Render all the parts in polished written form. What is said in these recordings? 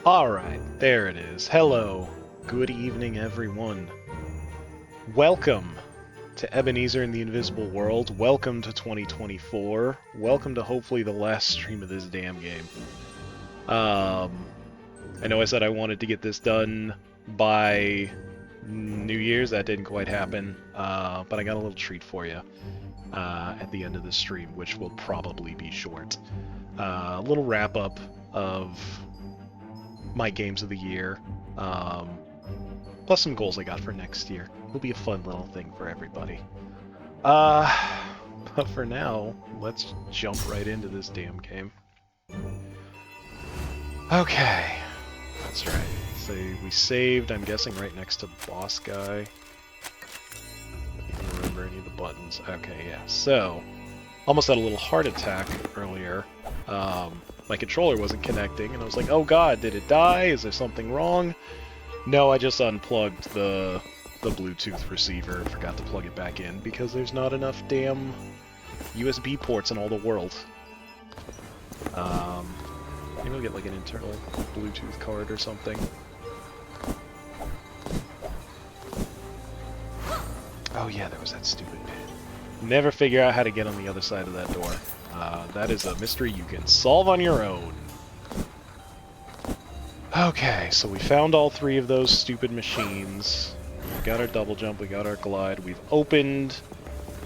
Alright, there it is. Hello. Good evening, everyone. Welcome to Ebenezer in the Invisible World. Welcome to 2024. Welcome to hopefully the last stream of this damn game. I know I said I wanted to get this done by New Year's. That didn't quite happen, but I got a little treat for you at the end of the stream, which will probably be short. A little wrap-up of my games of the year, plus some goals I got for next year. It'll be a fun little thing for everybody. But for now, let's jump right into this damn game. Okay, that's right. So we saved, I'm guessing, right next to boss guy. I don't even remember any of the buttons. Okay, yeah. So, almost had a little heart attack earlier. My controller wasn't connecting, and I was like, oh god, did it die? Is there something wrong? No, I just unplugged the Bluetooth receiver and forgot to plug it back in, because there's not enough damn USB ports in all the world. Maybe I'll get like an internal Bluetooth card or something. Oh yeah, there was that stupid pin. Never figure out how to get on the other side of that door. That is a mystery you can solve on your own. Okay, so we found all three of those stupid machines. We got our double jump, we got our glide, we've opened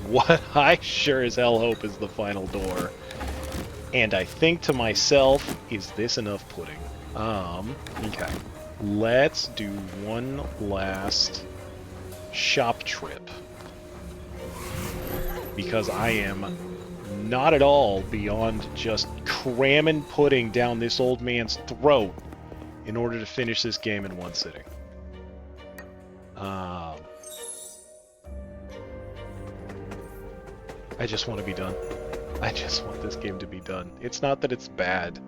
what I sure as hell hope is the final door. And I think to myself, is this enough pudding? Okay. Let's do one last shop trip. Because I am not at all beyond just cramming pudding down this old man's throat in order to finish this game in one sitting. I just want to be done. I just want this game to be done. It's not that it's bad.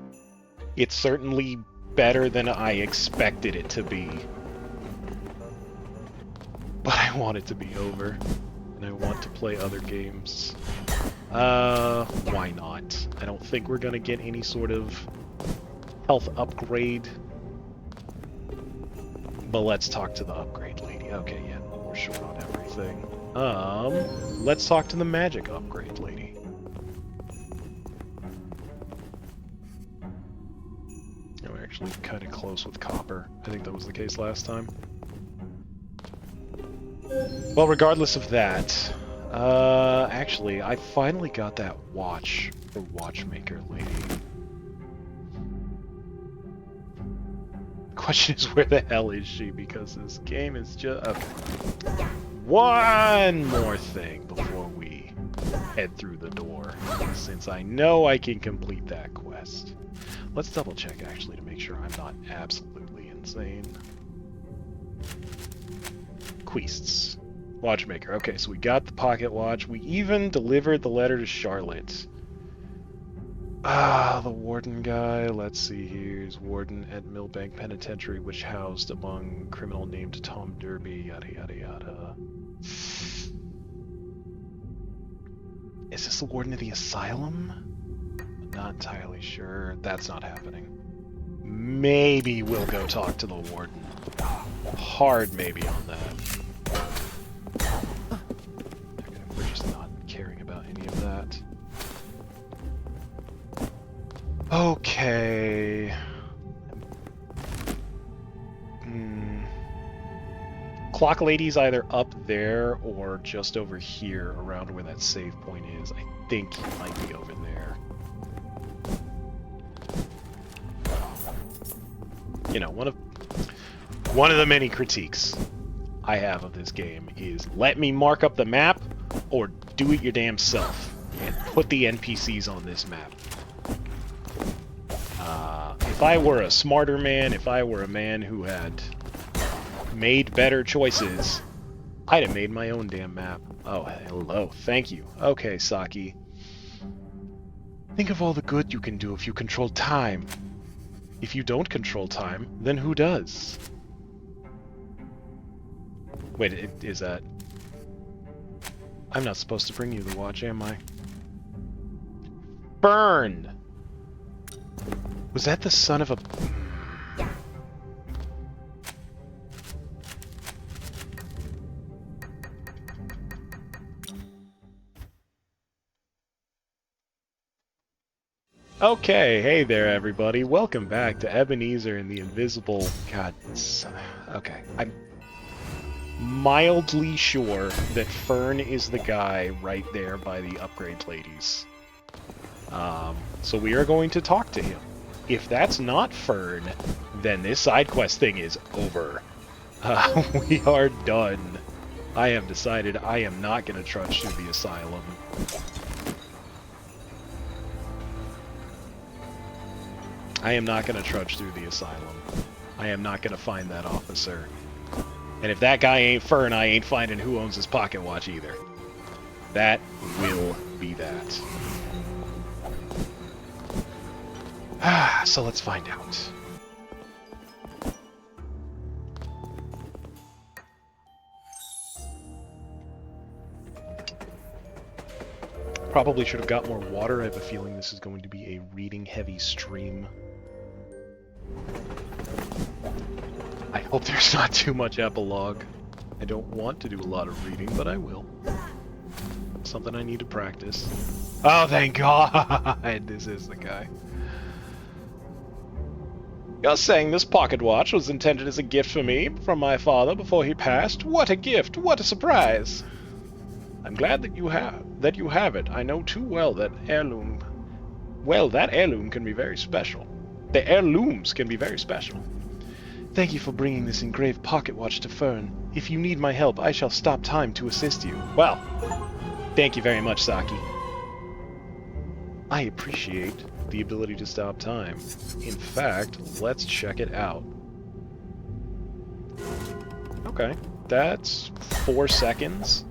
It's certainly better than I expected it to be. But I want it to be over. And I want to play other games. Why not? I don't think we're gonna get any sort of health upgrade. But let's talk to the upgrade lady. Okay, yeah, we're short on everything. Let's talk to the magic upgrade lady. Oh, we're actually kind of close with copper. I think that was the case last time. Well, regardless of that, actually, I finally got that watch for Watchmaker Lady. Question is, where the hell is she? Because this game is just... Okay. One more thing before we head through the door, since I know I can complete that quest. Let's double check, actually, to make sure I'm not absolutely insane. Quests. Watchmaker. Okay, so we got the pocket watch. We even delivered the letter to Charlotte. The warden guy. Let's see, here's warden at Millbank Penitentiary, which housed among criminal named Tom Derby, yada yada yada. Is this the warden of the asylum? I'm not entirely sure. That's not happening. Maybe we'll go talk to the warden. Hard maybe on that. Okay, we're just not caring about any of that. Okay. Clock lady's either up there or just over here around where that save point is. I think he might be over there. You know, one of the many critiques I have of this game is let me mark up the map or do it your damn self and put the NPCs on this map. If I were a smarter man, if I were a man who had made better choices, I'd have made my own damn map. Oh, hello. Thank you. Okay, Saki. Think of all the good you can do if you control time. If you don't control time, then who does? Wait, is that... I'm not supposed to bring you the watch, am I? Burn! Was that the son of a... Okay, hey there everybody. Welcome back to Ebenezer and the Invisible... God, okay. I'm mildly sure that Fern is the guy right there by the upgrade ladies. So we are going to talk to him. If that's not Fern, then this side quest thing is over. We are done. I have decided I am not going to trudge through the asylum. I am not going to trudge through the asylum. I am not going to find that officer. And if that guy ain't Fern, I ain't finding who owns his pocket watch either. That will be that. So let's find out. Probably should have got more water. I have a feeling this is going to be a reading-heavy stream. I hope there's not too much epilogue. I don't want to do a lot of reading, but I will. Something I need to practice. Oh, thank God! This is the guy. You're saying this pocket watch was intended as a gift for me from my father before he passed? What a gift! What a surprise! I'm glad that you have it. I know too well that heirloom. Well, that heirloom can be very special. The heirlooms can be very special. Thank you for bringing this engraved pocket watch to Fern. If you need my help, I shall stop time to assist you. Well, thank you very much, Saki. I appreciate the ability to stop time. In fact, let's check it out. Okay, that's 4 seconds.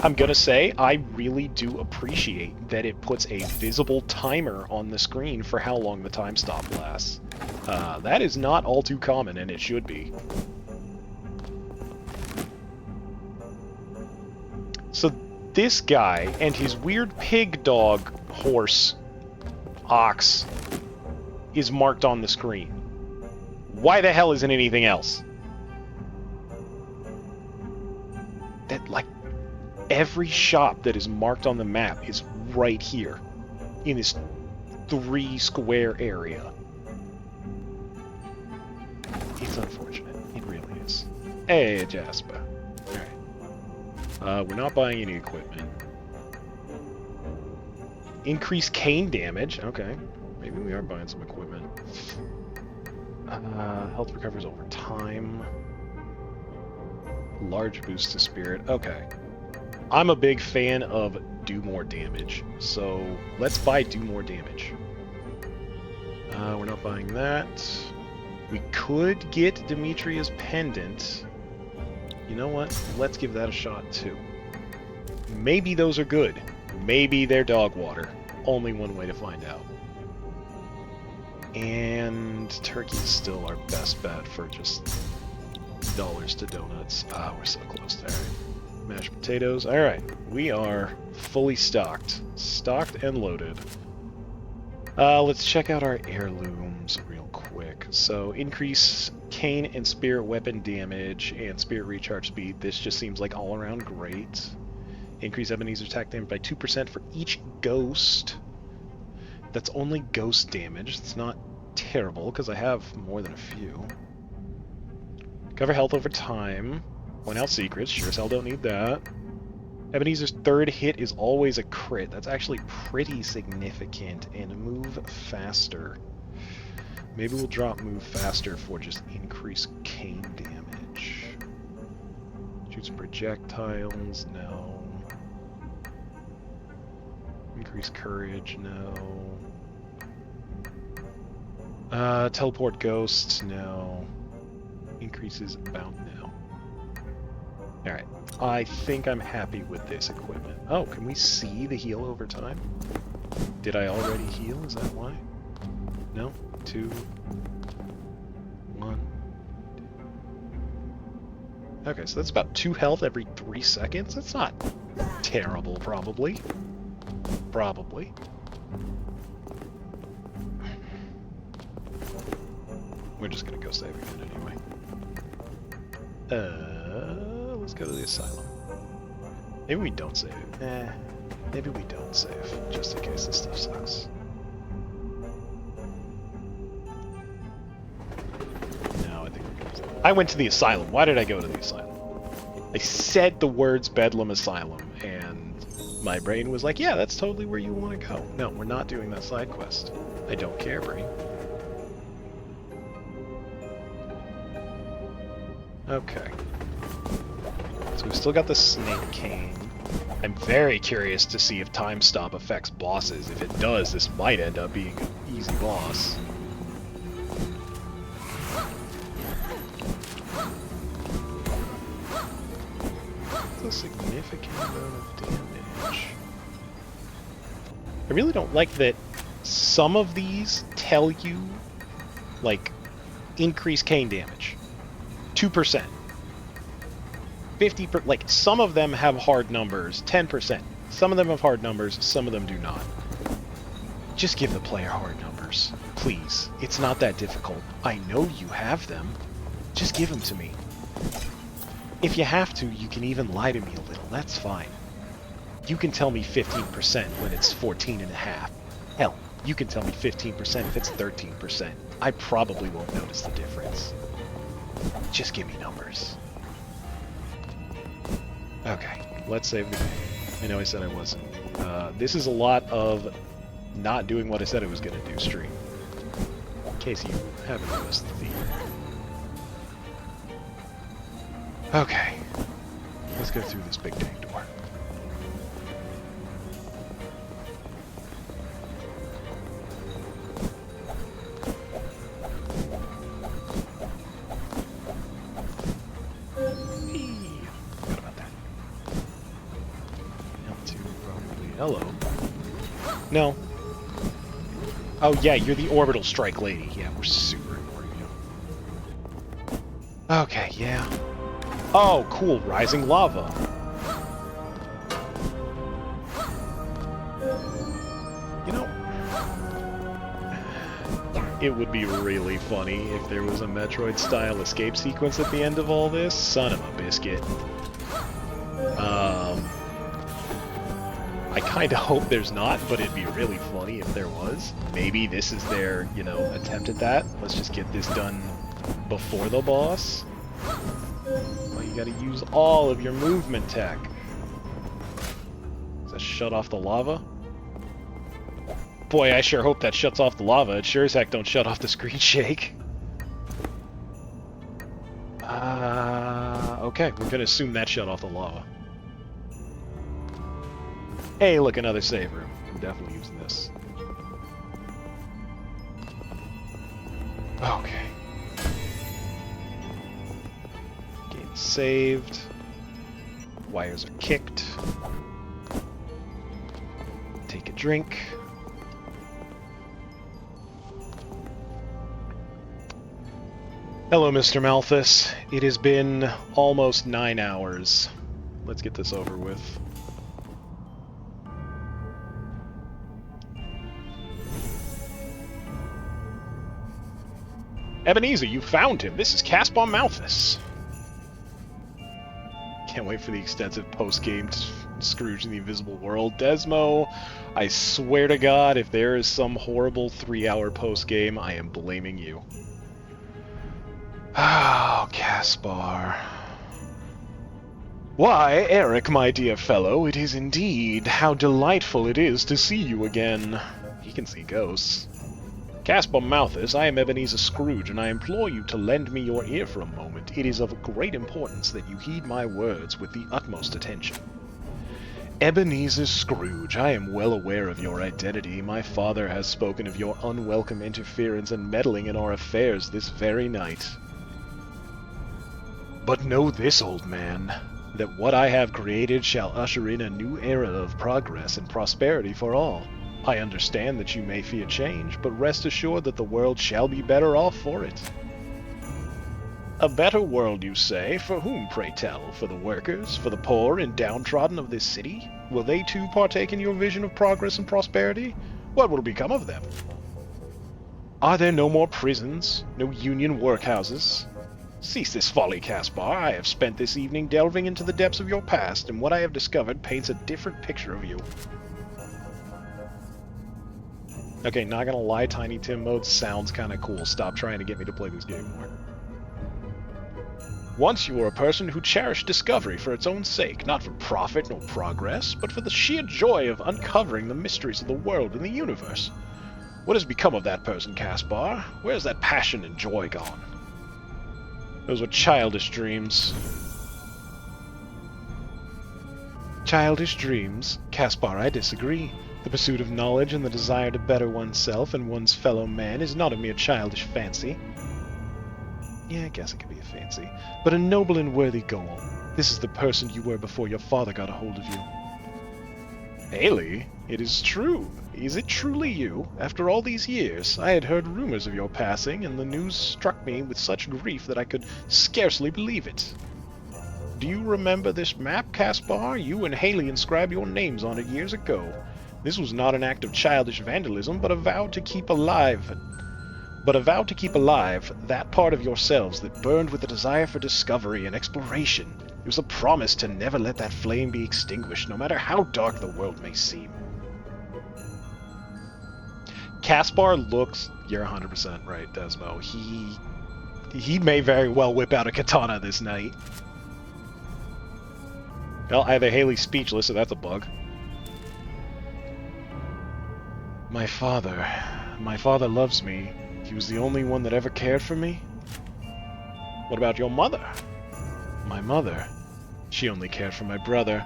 I'm gonna say, I really do appreciate that it puts a visible timer on the screen for how long the time stop lasts. That is not all too common, and it should be. So this guy and his weird pig, dog, horse, ox is marked on the screen. Why the hell isn't anything else? That, like, every shop that is marked on the map is right here in this 3-square area. It's unfortunate. It really is. Hey, Jasper. Alright. We're not buying any equipment. Increased cane damage. Okay. Maybe we are buying some equipment. Health recovers over time. Large boost to spirit. Okay. I'm a big fan of do more damage, so let's buy do more damage. We're not buying that. We could get Demetria's pendant. You know what? Let's give that a shot too. Maybe those are good. Maybe they're dog water. Only one way to find out. And turkey is still our best bet for just dollars to donuts. Ah, we're so close there. Mashed potatoes. Alright, we are fully stocked. Stocked and loaded. Let's check out our heirlooms real quick. So, increase cane and spirit weapon damage and spirit recharge speed. This just seems like all around great. Increase Ebenezer's attack damage by 2% for each ghost. That's only ghost damage. It's not terrible, because I have more than a few. Cover health over time. Point out secrets. Sure as hell don't need that. Ebenezer's third hit is always a crit. That's actually pretty significant. And move faster. Maybe we'll drop move faster for just increased cane damage. Shoots projectiles. No. Increase courage. No. Teleport ghosts. No. Increases bound. No. Alright, I think I'm happy with this equipment. Oh, can we see the heal over time? Did I already heal? Is that why? No? 2, 1. Okay, so that's about 2 health every 3 seconds. That's not terrible, probably. Probably. We're just gonna go save again anyway. Let's go to the asylum. Maybe we don't save it. Maybe we don't save, just in case this stuff sucks. No, I think we're good. I went to the asylum. Why did I go to the asylum? I said the words Bedlam Asylum, and my brain was like, yeah, that's totally where you want to go. No, we're not doing that side quest. I don't care, brain. Okay. So we've still got the snake cane. I'm very curious to see if time stop affects bosses. If it does, this might end up being an easy boss. A significant amount of damage. I really don't like that some of these tell you, like, increase cane damage. 2%. 50%. Like, some of them have hard numbers. 10%. Some of them have hard numbers. Some of them do not. Just give the player hard numbers. Please. It's not that difficult. I know you have them. Just give them to me. If you have to, you can even lie to me a little. That's fine. You can tell me 15% when it's 14.5. Hell, you can tell me 15% if it's 13%. I probably won't notice the difference. Just give me numbers. Okay, let's save the game. I know I said I wasn't. This is a lot of not doing what I said I was going to do stream. In case you haven't noticed the theme. Okay, let's go through this big dang door. Forgot about that. L2 probably. Hello. No. Oh yeah, you're the orbital strike lady. Yeah, we're super ignoring you. Okay, yeah. Oh, cool, rising lava. You know, it would be really funny if there was a Metroid-style escape sequence at the end of all this. Son of a biscuit. I kind of hope there's not, but it'd be really funny if there was. Maybe this is their, you know, attempt at that. Let's just get this done before the boss. Well, you gotta use all of your movement tech. Does that shut off the lava? Boy, I sure hope that shuts off the lava. It sure as heck don't shut off the screen shake. Okay, we're gonna assume that shut off the lava. Hey, look, another save room. I'm definitely using this. Okay. Game saved. Wires are kicked. Take a drink. Hello, Mr. Malthus. It has been almost 9 hours. Let's get this over with. Ebenezer, you found him. This is Caspar Malthus. Can't wait for the extensive post-game Scrooge in the Invisible World. Desmo, I swear to God, if there is some horrible 3-hour post-game, I am blaming you. Oh, Caspar. Why, Eric, my dear fellow, it is indeed. How delightful it is to see you again. He can see ghosts. Caspar Malthus, I am Ebenezer Scrooge, and I implore you to lend me your ear for a moment. It is of great importance that you heed my words with the utmost attention. Ebenezer Scrooge, I am well aware of your identity. My father has spoken of your unwelcome interference and meddling in our affairs this very night. But know this, old man, that what I have created shall usher in a new era of progress and prosperity for all. I understand that you may fear change, but rest assured that the world shall be better off for it. A better world, you say? For whom, pray tell? For the workers? For the poor and downtrodden of this city? Will they too partake in your vision of progress and prosperity? What will become of them? Are there no more prisons? No union workhouses? Cease this folly, Caspar. I have spent this evening delving into the depths of your past, and what I have discovered paints a different picture of you. Okay, not gonna lie, Tiny Tim mode sounds kinda cool. Stop trying to get me to play this game more. Once you were a person who cherished discovery for its own sake, not for profit nor progress, but for the sheer joy of uncovering the mysteries of the world and the universe. What has become of that person, Caspar? Where's that passion and joy gone? Those were childish dreams. Childish dreams? Caspar, I disagree. The pursuit of knowledge and the desire to better oneself and one's fellow man is not a mere childish fancy. Yeah, I guess it could be a fancy, but a noble and worthy goal. This is the person you were before your father got a hold of you. Haley, it is true. Is it truly you? After all these years, I had heard rumors of your passing, and the news struck me with such grief that I could scarcely believe it. Do you remember this map, Caspar? You and Haley inscribed your names on it years ago. This was not an act of childish vandalism, but a vow to keep alive that part of yourselves that burned with the desire for discovery and exploration. It was a promise to never let that flame be extinguished, no matter how dark the world may seem. Caspar looks... You're 100% right, Desmo. He may very well whip out a katana this night. Well, either Haley's speechless or that's a bug. My father loves me. He was the only one that ever cared for me. What about your mother? My mother. She only cared for my brother.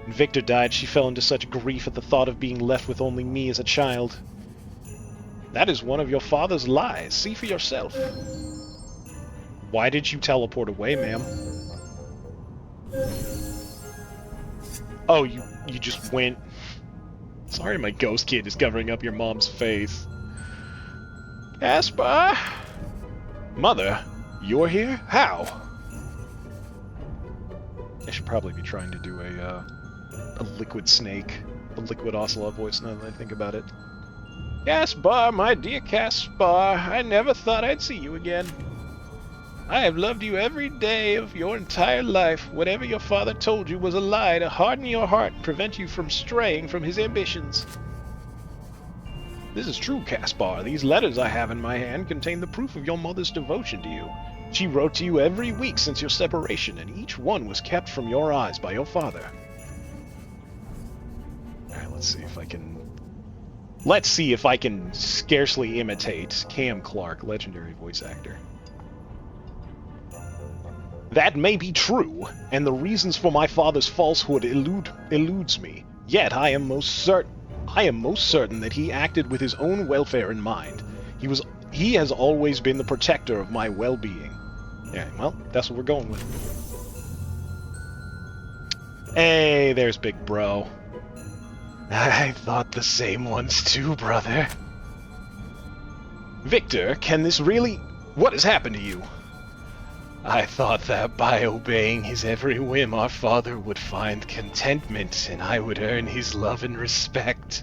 When Victor died, she fell into such grief at the thought of being left with only me as a child. That is one of your father's lies. See for yourself. Why did you teleport away, ma'am? Oh, you just went... Sorry, my ghost kid is covering up your mom's face. Caspar? Mother, you're here? How? I should probably be trying to do a liquid snake, a liquid ocelot voice now that I think about it. Caspar, my dear Caspar, I never thought I'd see you again. I have loved you every day of your entire life. Whatever your father told you was a lie to harden your heart and prevent you from straying from his ambitions. This is true, Caspar. These letters I have in my hand contain the proof of your mother's devotion to you. She wrote to you every week since your separation, and each one was kept from your eyes by your father. Alright, let's see if I can scarcely imitate Cam Clark, legendary voice actor. That may be true, and the reasons for my father's falsehood eludes me. Yet I am most certain that he acted with his own welfare in mind. He has always been the protector of my well-being. Yeah, well, that's what we're going with. Hey, there's Big Bro. I thought the same ones too, brother. Victor, can this really... What has happened to you? I thought that by obeying his every whim our father would find contentment and I would earn his love and respect.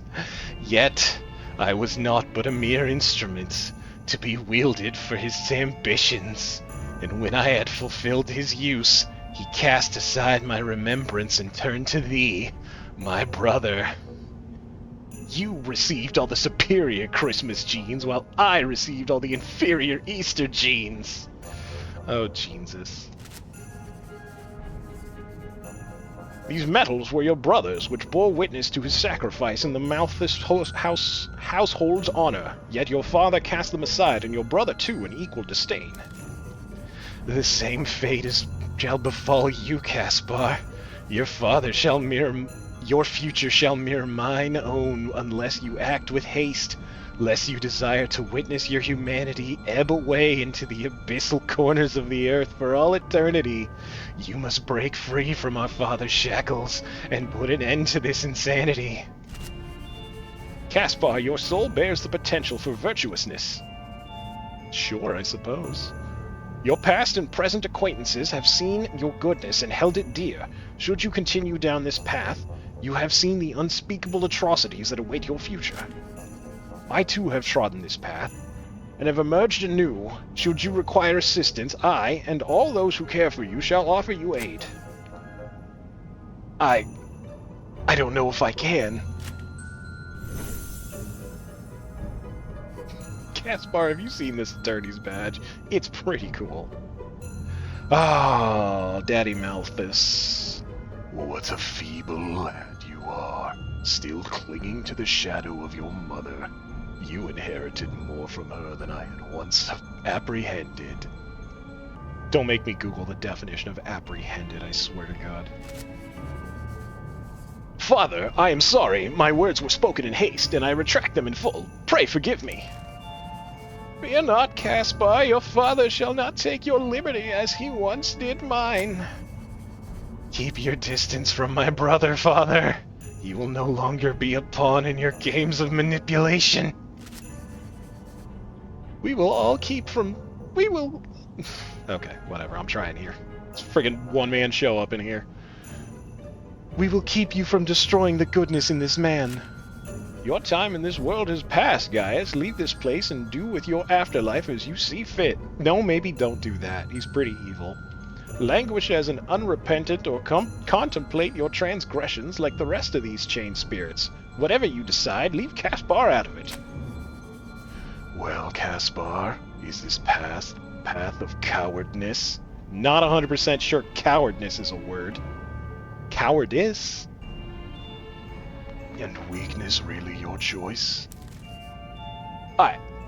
Yet, I was naught but a mere instrument to be wielded for his ambitions. And when I had fulfilled his use, he cast aside my remembrance and turned to thee, my brother. You received all the superior Christmas genes, while I received all the inferior Easter genes. Oh, Jesus. These metals were your brother's, which bore witness to his sacrifice in the mouthless household's honor. Yet your father cast them aside, and your brother too, in equal disdain. The same fate shall befall you, Caspar. Your future shall mirror mine own, unless you act with haste. Lest you desire to witness your humanity ebb away into the abyssal corners of the earth for all eternity, you must break free from our father's shackles and put an end to this insanity. Caspar, your soul bears the potential for virtuousness. Sure, I suppose. Your past and present acquaintances have seen your goodness and held it dear. Should you continue down this path, you have seen the unspeakable atrocities that await your future. I too have trodden this path, and have emerged anew. Should you require assistance, I, and all those who care for you, shall offer you aid. I don't know if I can. Caspar, have you seen this attorney's badge? It's pretty cool. Oh, Daddy Malthus. What a feeble lad you are, still clinging to the shadow of your mother. You inherited more from her than I had once apprehended. Don't make me Google the definition of apprehended, I swear to God. Father, I am sorry. My words were spoken in haste, and I retract them in full. Pray forgive me. Fear not, Caspar. Your father shall not take your liberty as he once did mine. Keep your distance from my brother, Father. He will no longer be a pawn in your games of manipulation. We will all keep from... We will... Okay, whatever. I'm trying here. It's a friggin' one-man show up in here. We will keep you from destroying the goodness in this man. Your time in this world has passed, Gaius. Leave this place and do with your afterlife as you see fit. No, maybe don't do that. He's pretty evil. Languish as an unrepentant or contemplate your transgressions like the rest of these chained spirits. Whatever you decide, leave Caspar out of it. Well, Caspar, is this path of cowardness? Not 100% sure cowardness is a word. Cowardice? And weakness really your choice?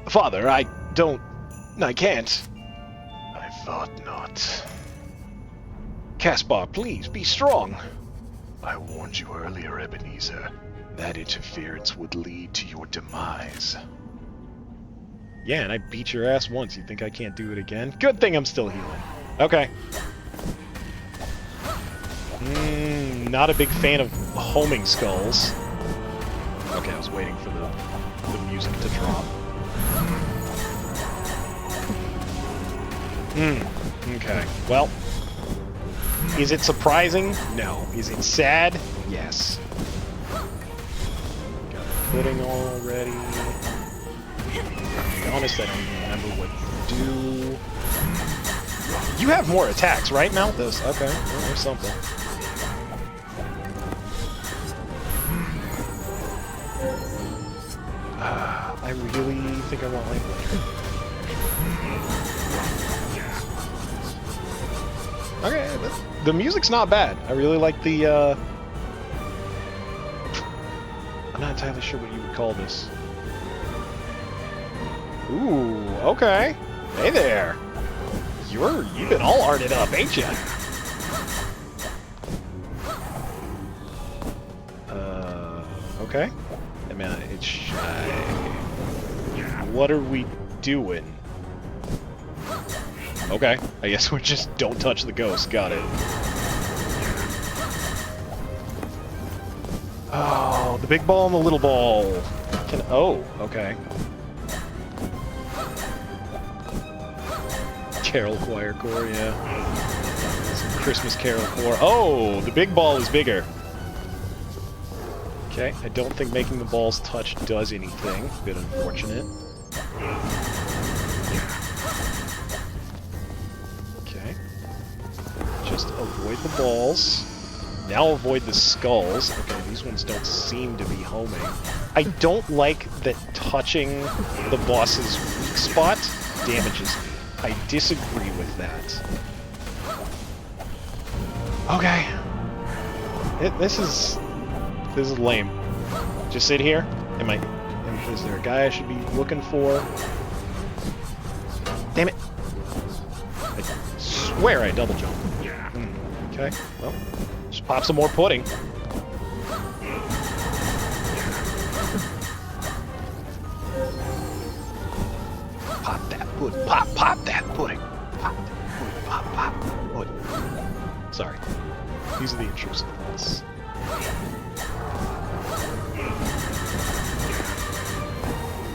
Father, I can't. I thought not. Caspar, please, be strong. I warned you earlier, Ebenezer. That interference would lead to your demise. Yeah, and I beat your ass once. You think I can't do it again? Good thing I'm still healing. Okay. Not a big fan of homing skulls. Okay, I was waiting for the music to drop. Okay, well... Is it surprising? No. Is it sad? Yes. Got a pudding already. To be honest, I don't even remember what to do. You have more attacks, right, Malthus? Okay, well, there's something. I really think I want language. Okay, the music's not bad. I really like the, I'm not entirely sure what you would call this. Ooh, okay. Hey there. You've been all arted up, ain't ya? Okay. I mean, it's shy. What are we doing? Okay, I guess we just don't touch the ghost. Got it. Oh, the big ball and the little ball. Oh, okay. Carol Choir Corps, yeah. Some Christmas Carol Corps. Oh, the big ball is bigger. Okay, I don't think making the balls touch does anything. Bit unfortunate. Okay. Just avoid the balls. Now avoid the skulls. Okay, these ones don't seem to be homing. I don't like that touching the boss's weak spot damages me. I disagree with that. Okay. This is lame. Just sit here. Is there a guy I should be looking for? Damn it. I swear I double jumped. Okay, well, just pop some more pudding. Pop that pudding. Pop that pudding. Pop that pudding. Pop pudding. Sorry. These are the intrusive ones.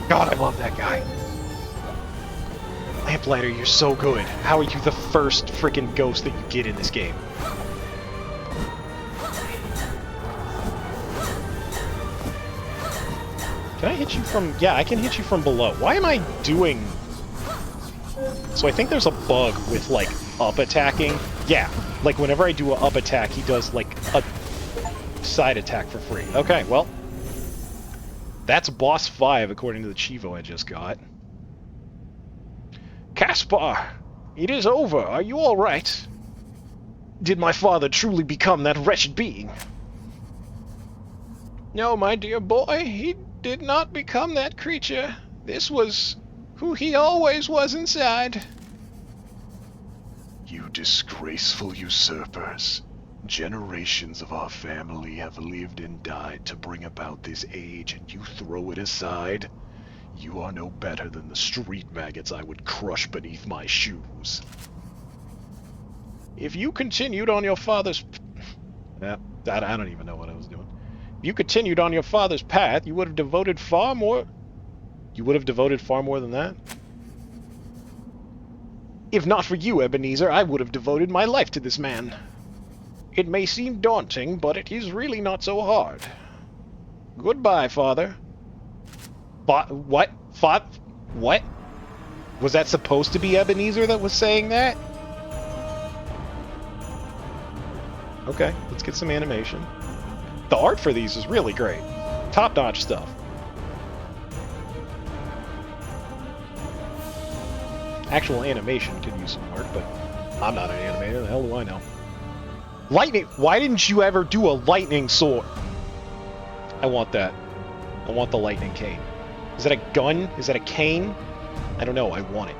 God, I love that guy. Lamplighter, you're so good. How are you the first freaking ghost that you get in this game? Can I hit you from... Yeah, I can hit you from below. Why am I doing So I think there's a bug with, like, up attacking. Yeah, like, whenever I do a up attack, he does, like, a side attack for free. Okay, well, that's boss 5, according to the Chivo I just got. Caspar, it is over. Are you all right? Did my father truly become that wretched being? No, my dear boy, he did not become that creature. This was who he always was inside. You disgraceful usurpers. Generations of our family have lived and died to bring about this age, and you throw it aside? You are no better than the street maggots I would crush beneath my shoes. If you continued on your father's... I don't even know what I was doing. If you continued on your father's path, you would have devoted far more... You would have devoted far more than that? If not for you, Ebenezer, I would have devoted my life to this man. It may seem daunting, but it is really not so hard. Goodbye, father. What? What? Was that supposed to be Ebenezer that was saying that? Okay, let's get some animation. The art for these is really great. Top-notch stuff. Actual animation could use some work, but I'm not an animator. The hell do I know? Lightning! Why didn't you ever do a lightning sword? I want that. I want the lightning cane. Is that a gun? Is that a cane? I don't know. I want it.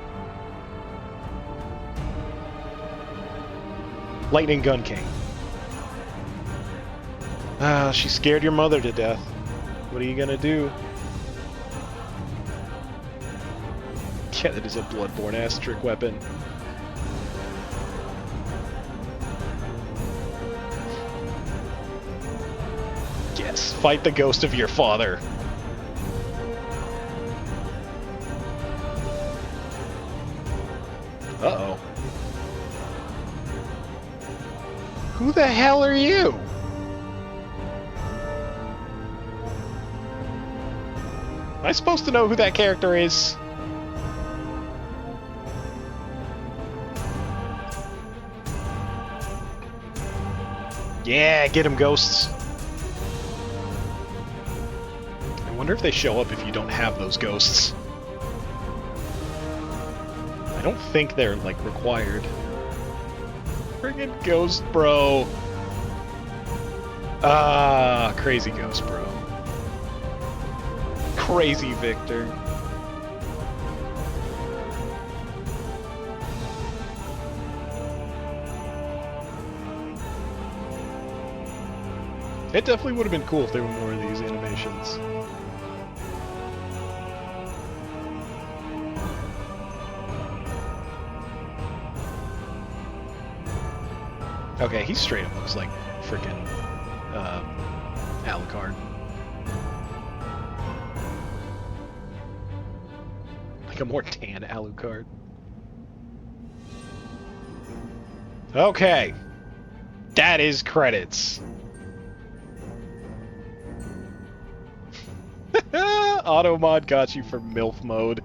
Lightning gun cane. Ah, she scared your mother to death. What are you gonna do? Yeah, that is a Bloodborne-ass trick weapon. Yes, fight the ghost of your father. Uh-oh. Who the hell are you? Am I supposed to know who that character is? Yeah, get him, ghosts. I wonder if they show up if you don't have those ghosts. I don't think they're, like, required. Friggin' ghost, bro. Ah, crazy ghost, bro. Crazy Victor. It definitely would have been cool if there were more of these animations. Okay, he straight up looks like frickin' Alucard. Like a more tan Alucard. Okay. That is credits. Automod got you for MILF mode.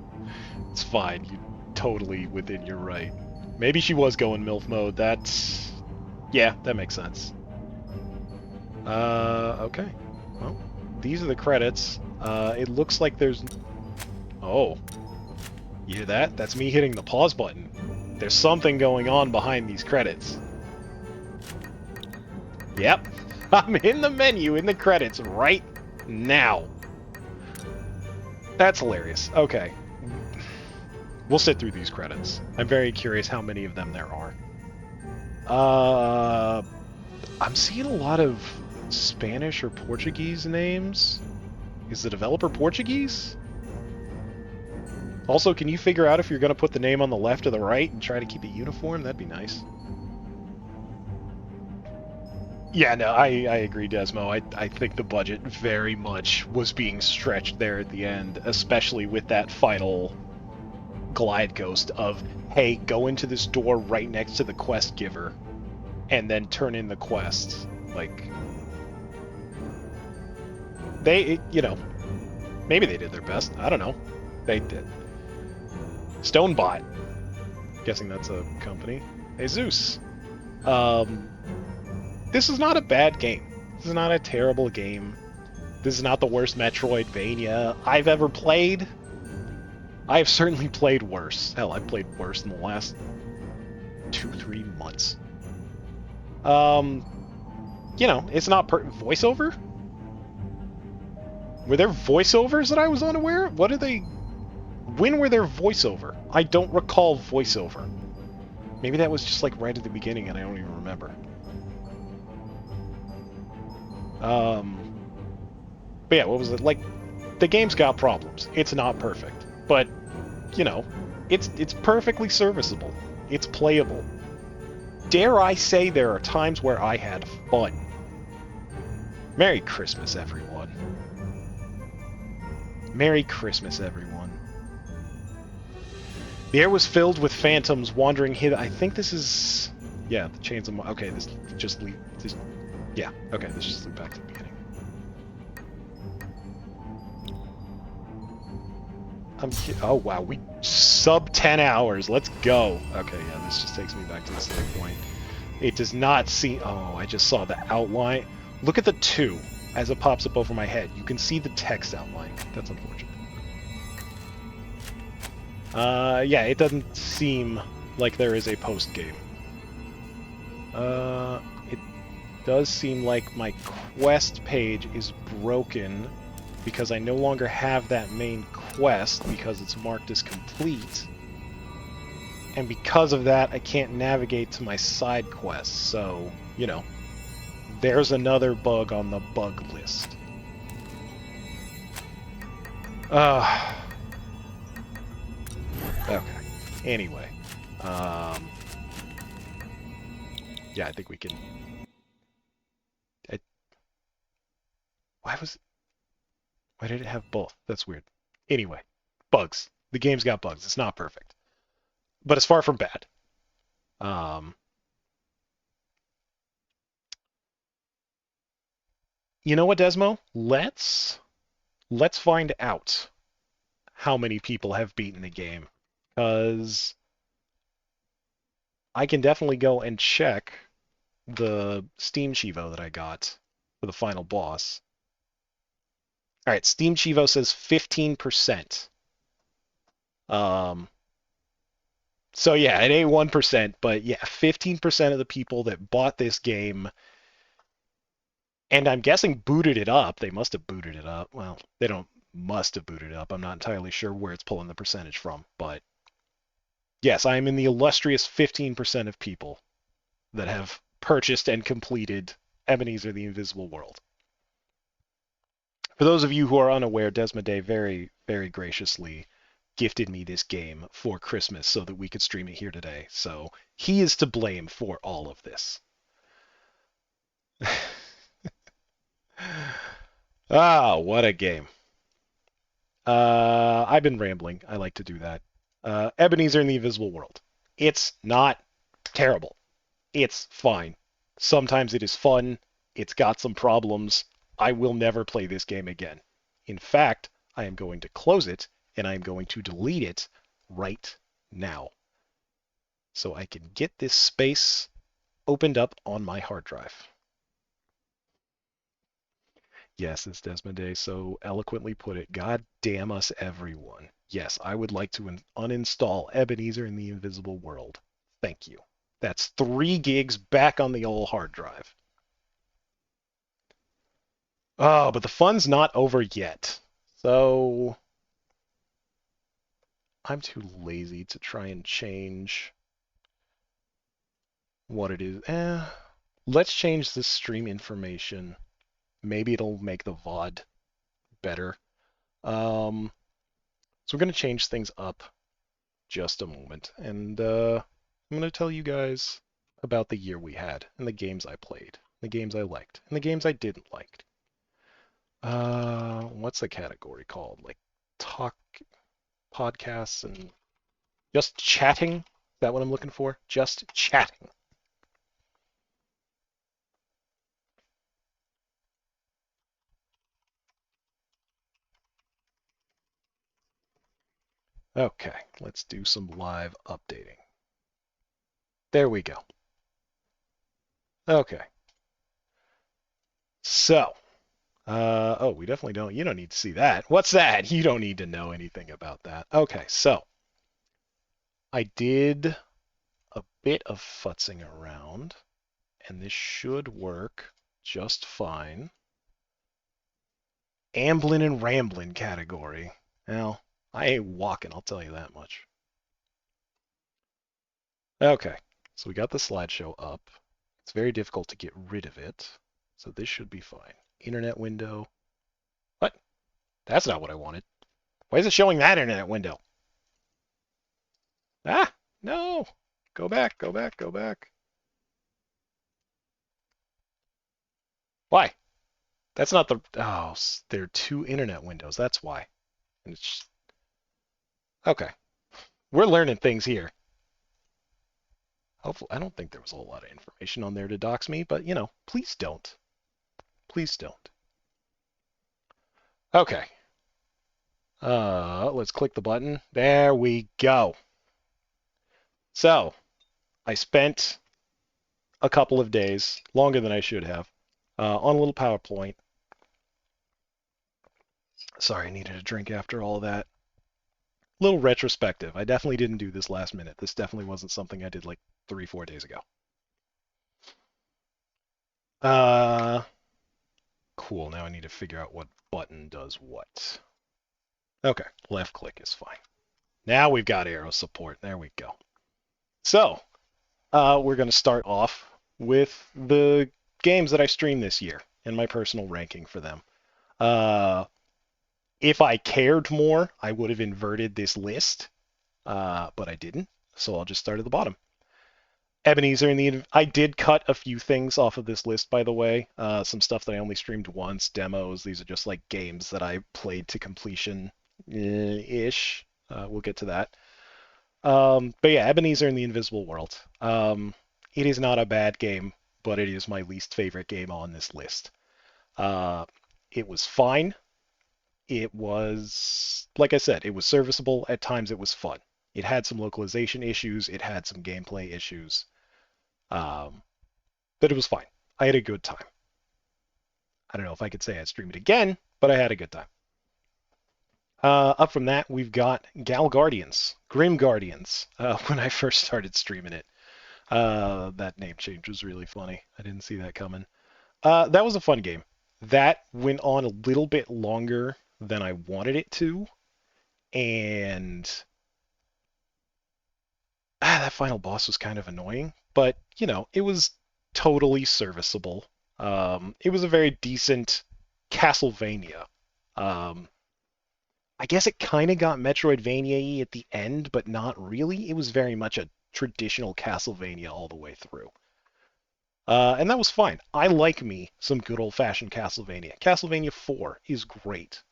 It's fine. You're totally within your right. Maybe she was going MILF mode. That's... Yeah, that makes sense. Okay. Well, these are the credits. It looks like there's... Oh. You hear that? That's me hitting the pause button. There's something going on behind these credits. Yep. I'm in the menu in the credits right now. That's hilarious. Okay. We'll sit through these credits. I'm very curious how many of them there are. I'm seeing a lot of Spanish or Portuguese names. Is the developer Portuguese? Also, can you figure out if you're going to put the name on the left or the right and try to keep it uniform? That'd be nice. Yeah, no, I agree, Desmo. I think the budget very much was being stretched there at the end, especially with that final glide ghost of, hey, go into this door right next to the quest giver, and then turn in the quest. Like, they, you know, maybe they did their best. I don't know. They did. Stonebot. Guessing that's a company. Hey, Zeus. Um, this is not a bad game. This is not a terrible game. This is not the worst Metroidvania I've ever played. I have certainly played worse. Hell, I've played worse in the last 2-3 months. Um, it's not voiceover. Were there voiceovers that I was unaware? What are they? When were there voiceover? I don't recall voiceover. Maybe that was just like right at the beginning and I don't even remember. Um, but yeah, what was it? Like, the game's got problems. It's not perfect. But, you know, it's perfectly serviceable. It's playable. Dare I say there are times where I had fun. Merry Christmas, everyone. Merry Christmas, everyone. The air was filled with phantoms wandering hither. I think this is... Yeah, the chains of... Okay, this just lead... Yeah, okay, let's just loop back to the beginning. Oh, wow, we... Sub 10 hours. Let's go. Okay, yeah, this just takes me back to the same point. It does not see... Oh, I just saw the outline. Look at the 2 as it pops up over my head. You can see the text outline. That's unfortunate. Yeah, it doesn't seem like there is a post game. It does seem like my quest page is broken because I no longer have that main quest because it's marked as complete. And because of that, I can't navigate to my side quests. So, there's another bug on the bug list. Okay. Anyway. Yeah, I think we can... Why did it have both? That's weird. Anyway. Bugs. The game's got bugs. It's not perfect. But it's far from bad. You know what, Desmo? Let's find out how many people have beaten the game. Because I can definitely go and check the Steam Chivo that I got for the final boss. Alright, Steam Chivo says 15%. So yeah, it ain't 1%, but yeah, 15% of the people that bought this game, and I'm guessing booted it up, they must have booted it up. Well, they don't must have booted it up. I'm not entirely sure where it's pulling the percentage from, but yes, I am in the illustrious 15% of people that have purchased and completed Ebenezer the Invisible World. For those of you who are unaware, Desmode very, very graciously gifted me this game for Christmas so that we could stream it here today. So he is to blame for all of this. Ah, what a game. I've been rambling. I like to do that. Ebenezer in the Invisible World. It's not terrible. It's fine. Sometimes it is fun. It's got some problems. I will never play this game again. In fact, I am going to close it and I'm going to delete it right now so I can get this space opened up on my hard drive. Yes, as Desmond Day so eloquently put it, God damn us everyone. Yes, I would like to uninstall Ebenezer in the Invisible World. Thank you. That's 3 gigs back on the old hard drive. Oh, but the fun's not over yet. So I'm too lazy to try and change what it is. Let's change the stream information. Maybe it'll make the VOD better. So we're going to change things up just a moment. And I'm going to tell you guys about the year we had and the games I played, the games I liked, and the games I didn't like. What's the category called? Like talk podcasts and just chatting? Is that what I'm looking for? Just chatting. Okay, let's do some live updating. There we go. Okay. So, oh, we definitely don't. You don't need to see that. What's that? You don't need to know anything about that. Okay, so I did a bit of futzing around, and this should work just fine. Amblin' and ramblin' category. Now, I ain't walking, I'll tell you that much. Okay, so we got the slideshow up. It's very difficult to get rid of it, so this should be fine. Internet window. What? That's not what I wanted. Why is it showing that internet window? Ah, no. Go back, go back, go back. Why? That's not the... Oh, there are two internet windows. That's why. And it's... Okay. We're learning things here. Hopefully, I don't think there was a whole lot of information on there to dox me, but, you know, please don't. Please don't. Okay. Let's click the button. There we go. So, I spent a couple of days, longer than I should have, on a little PowerPoint. Sorry, I needed a drink after all of that. Little retrospective. I definitely didn't do this last minute. This definitely wasn't something I did like 3-4 days ago. Cool. Now I need to figure out what button does what. Okay, left click is fine. Now we've got arrow support. There we go. So, we're going to start off with the games that I streamed this year and my personal ranking for them. If I cared more, I would have inverted this list, but I didn't, so I'll just start at the bottom. Ebenezer I did cut a few things off of this list, by the way. Some stuff that I only streamed once, demos. These are just like games that I played to completion ish. We'll get to that. But yeah, Ebenezer and the Invisible World. It is not a bad game, but it is my least favorite game on this list. It was fine. It was, like I said, it was serviceable. At times it was fun. It had some localization issues. It had some gameplay issues. But it was fine. I had a good time. I don't know if I could say I'd stream it again, but I had a good time. Up from that, we've got Grim Guardians, when I first started streaming it. That name change was really funny. I didn't see that coming. That was a fun game. That went on a little bit longer than I wanted it to, and that final boss was kind of annoying, but, you know, it was totally serviceable. It was a very decent Castlevania. I guess it kind of got Metroidvania-y at the end, but not really. It was very much a traditional Castlevania all the way through. And that was fine. I like me some good old-fashioned Castlevania. Castlevania 4 is great.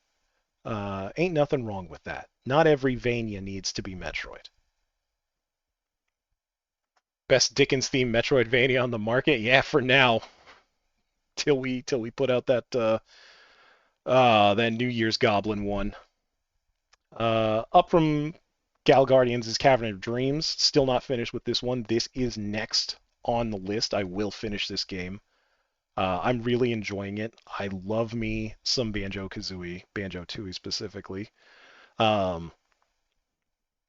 Ain't nothing wrong with that. Not every Vania needs to be Metroid. Best Dickens themed Metroidvania on the market? Yeah, for now. Till we put out that New Year's Goblin one. Up from Gal Guardians is Cavern of Dreams. Still not finished with this one. This is next on the list. I will finish this game. I'm really enjoying it. I love me some Banjo-Kazooie, Banjo-Tooie specifically.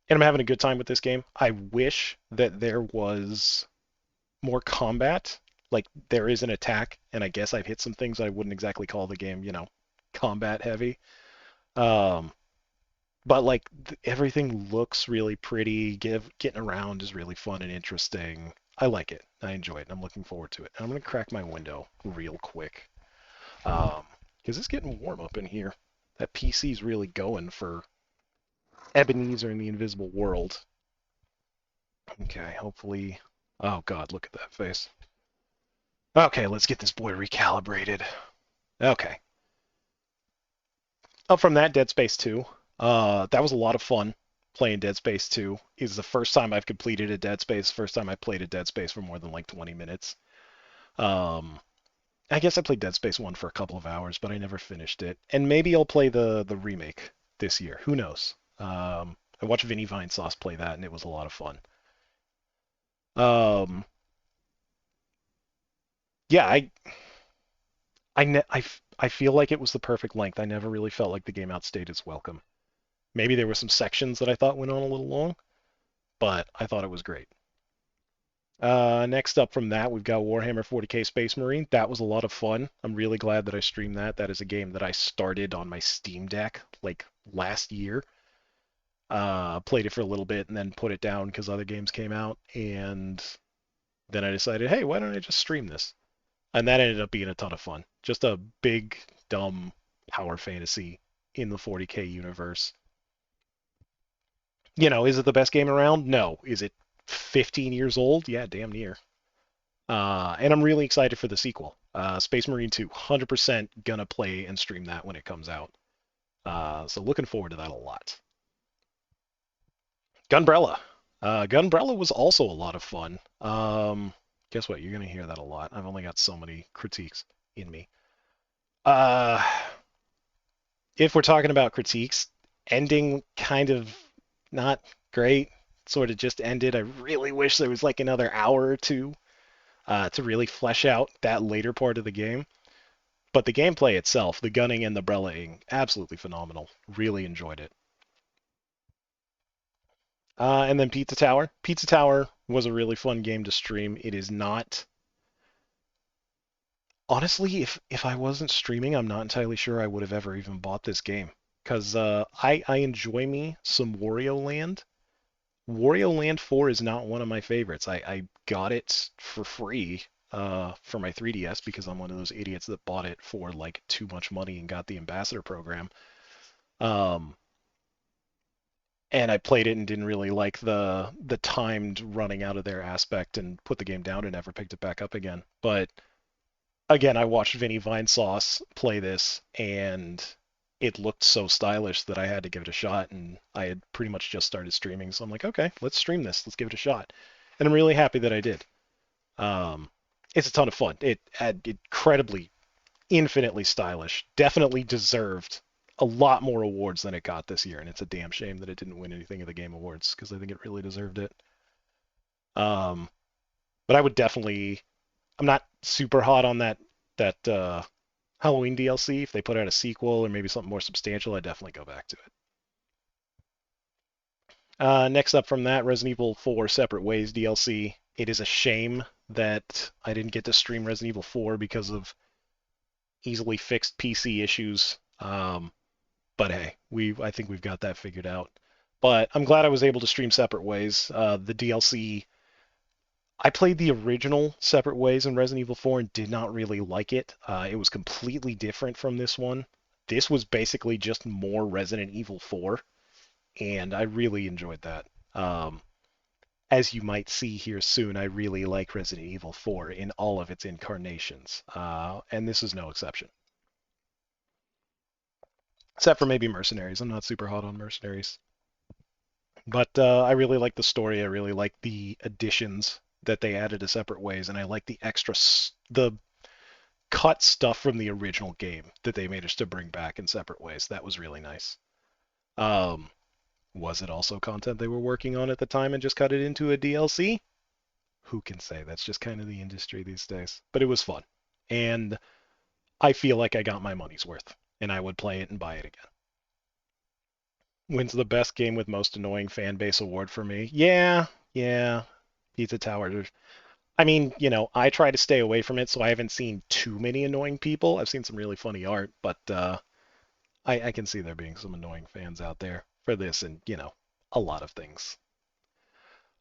And I'm having a good time with this game. I wish that there was more combat. Like, there is an attack, and I guess I've hit some things I wouldn't exactly call the game, you know, combat heavy. But like everything looks really pretty. Getting around is really fun and interesting. I like it. I enjoy it. And I'm looking forward to it. And I'm gonna crack my window real quick, because it's getting warm up in here. That PC's really going for Ebenezer in the Invisible World. Okay, hopefully. Oh God, look at that face. Okay, let's get this boy recalibrated. Okay. Up from that, Dead Space 2. That was a lot of fun playing Dead Space 2. It was the first time I've completed a Dead Space, first time I played a Dead Space for more than like 20 minutes. I guess I played Dead Space 1 for a couple of hours, but I never finished it. And maybe I'll play the remake this year. Who knows? I watched Vinny Vinesauce play that, and it was a lot of fun. Um, yeah, I feel like it was the perfect length. I never really felt like the game outstayed its welcome. Maybe there were some sections that I thought went on a little long, but I thought it was great. Next up from that, we've got Warhammer 40K Space Marine. That was a lot of fun. I'm really glad that I streamed that. That is a game that I started on my Steam Deck like last year. Played it for a little bit and then put it down because other games came out. And then I decided, hey, why don't I just stream this? And that ended up being a ton of fun. Just a big, dumb power fantasy in the 40K universe. Is it the best game around? No. Is it 15 years old? Yeah, damn near. And I'm really excited for the sequel. Space Marine 2, 100% gonna play and stream that when it comes out. So looking forward to that a lot. Gunbrella. Gunbrella was also a lot of fun. Guess what? You're gonna hear that a lot. I've only got so many critiques in me. Uh, if we're talking about critiques, ending kind of not great. Sort of just ended. I really wish there was like another hour or two to really flesh out that later part of the game. But the gameplay itself, the gunning and the brellaing, absolutely phenomenal. Really enjoyed it. And then Pizza Tower. Pizza Tower was a really fun game to stream. It is not. Honestly, if I wasn't streaming, I'm not entirely sure I would have ever even bought this game. Because I enjoy me some Wario Land. Wario Land 4 is not one of my favorites. I got it for free for my 3DS because I'm one of those idiots that bought it for like too much money and got the ambassador program. Um, and I played it and didn't really like the timed running out of there aspect and put the game down and never picked it back up again. But again, I watched Vinny Vinesauce play this and it looked so stylish that I had to give it a shot, and I had pretty much just started streaming, so I'm like, okay, let's stream this, let's give it a shot, and I'm really happy that I did. Um, it's a ton of fun. It had incredibly, infinitely stylish. Definitely deserved a lot more awards than it got this year, and it's a damn shame that it didn't win anything at the Game Awards because I think it really deserved it. Um, but I would definitely. I'm not super hot on that Halloween DLC. If they put out a sequel or maybe something more substantial, I'd definitely go back to it. Next up from that, Resident Evil 4 Separate Ways DLC. It is a shame that I didn't get to stream Resident Evil 4 because of easily fixed PC issues. But hey, I think we've got that figured out. But I'm glad I was able to stream Separate Ways. The DLC, I played the original Separate Ways in Resident Evil 4 and did not really like it. It was completely different from this one. This was basically just more Resident Evil 4, and I really enjoyed that. Um, as you might see here soon, I really like Resident Evil 4 in all of its incarnations, and this is no exception. Except for maybe Mercenaries. I'm not super hot on Mercenaries. But I really like the story. I really like the additions that they added to Separate Ways, and I like the the cut stuff from the original game that they managed to bring back in Separate Ways. That was really nice. Um, was it also content they were working on at the time and just cut it into a DLC? Who can say? That's just kind of the industry these days. But it was fun, and I feel like I got my money's worth, and I would play it and buy it again. Wins the best game with most annoying fan base award for me. Yeah, yeah. Pizza Tower. I mean, I try to stay away from it, so I haven't seen too many annoying people. I've seen some really funny art, but I can see there being some annoying fans out there for this and, a lot of things.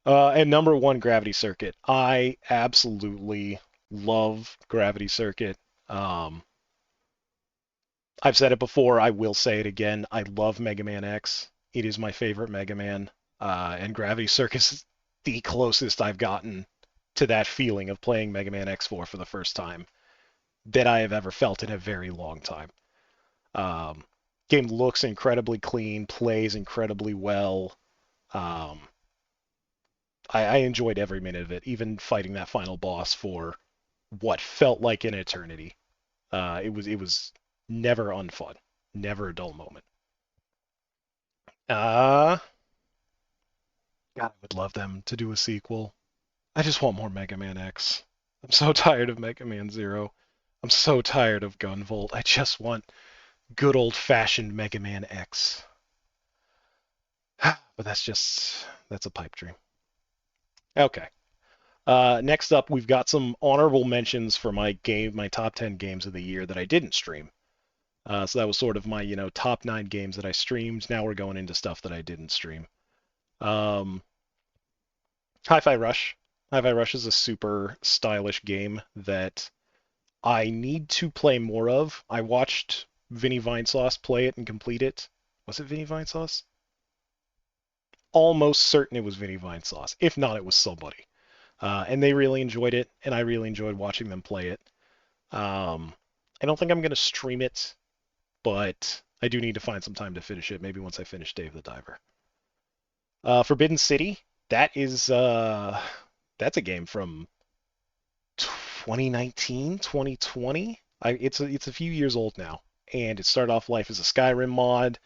And number one, Gravity Circuit. I absolutely love Gravity Circuit. Um, I've said it before. I will say it again. I love Mega Man X. It is my favorite Mega Man. And Gravity Circus is the closest I've gotten to that feeling of playing Mega Man X4 for the first time that I have ever felt in a very long time. Um, Game looks incredibly clean, plays incredibly well. Um, I enjoyed every minute of it, even fighting that final boss for what felt like an eternity. It was never unfun, never a dull moment. Uh, God, I would love them to do a sequel. I just want more Mega Man X. I'm so tired of Mega Man Zero. I'm so tired of Gunvolt. I just want good old-fashioned Mega Man X. But that's a pipe dream. Okay. Next up, we've got some honorable mentions for my top 10 games of the year that I didn't stream. So that was sort of my, top 9 games that I streamed. Now we're going into stuff that I didn't stream. Um, Hi-Fi Rush. Hi-Fi Rush is a super stylish game that I need to play more of. I watched Vinny Vinesauce play it and complete it. Was it Vinny Vinesauce? Almost certain it was Vinny Vinesauce. If not, it was somebody. And they really enjoyed it, and I really enjoyed watching them play it. I don't think I'm going to stream it, but I do need to find some time to finish it, maybe once I finish Dave the Diver. Forbidden City, that's a game from 2019, 2020. It's a few years old now, and it started off life as a Skyrim mod,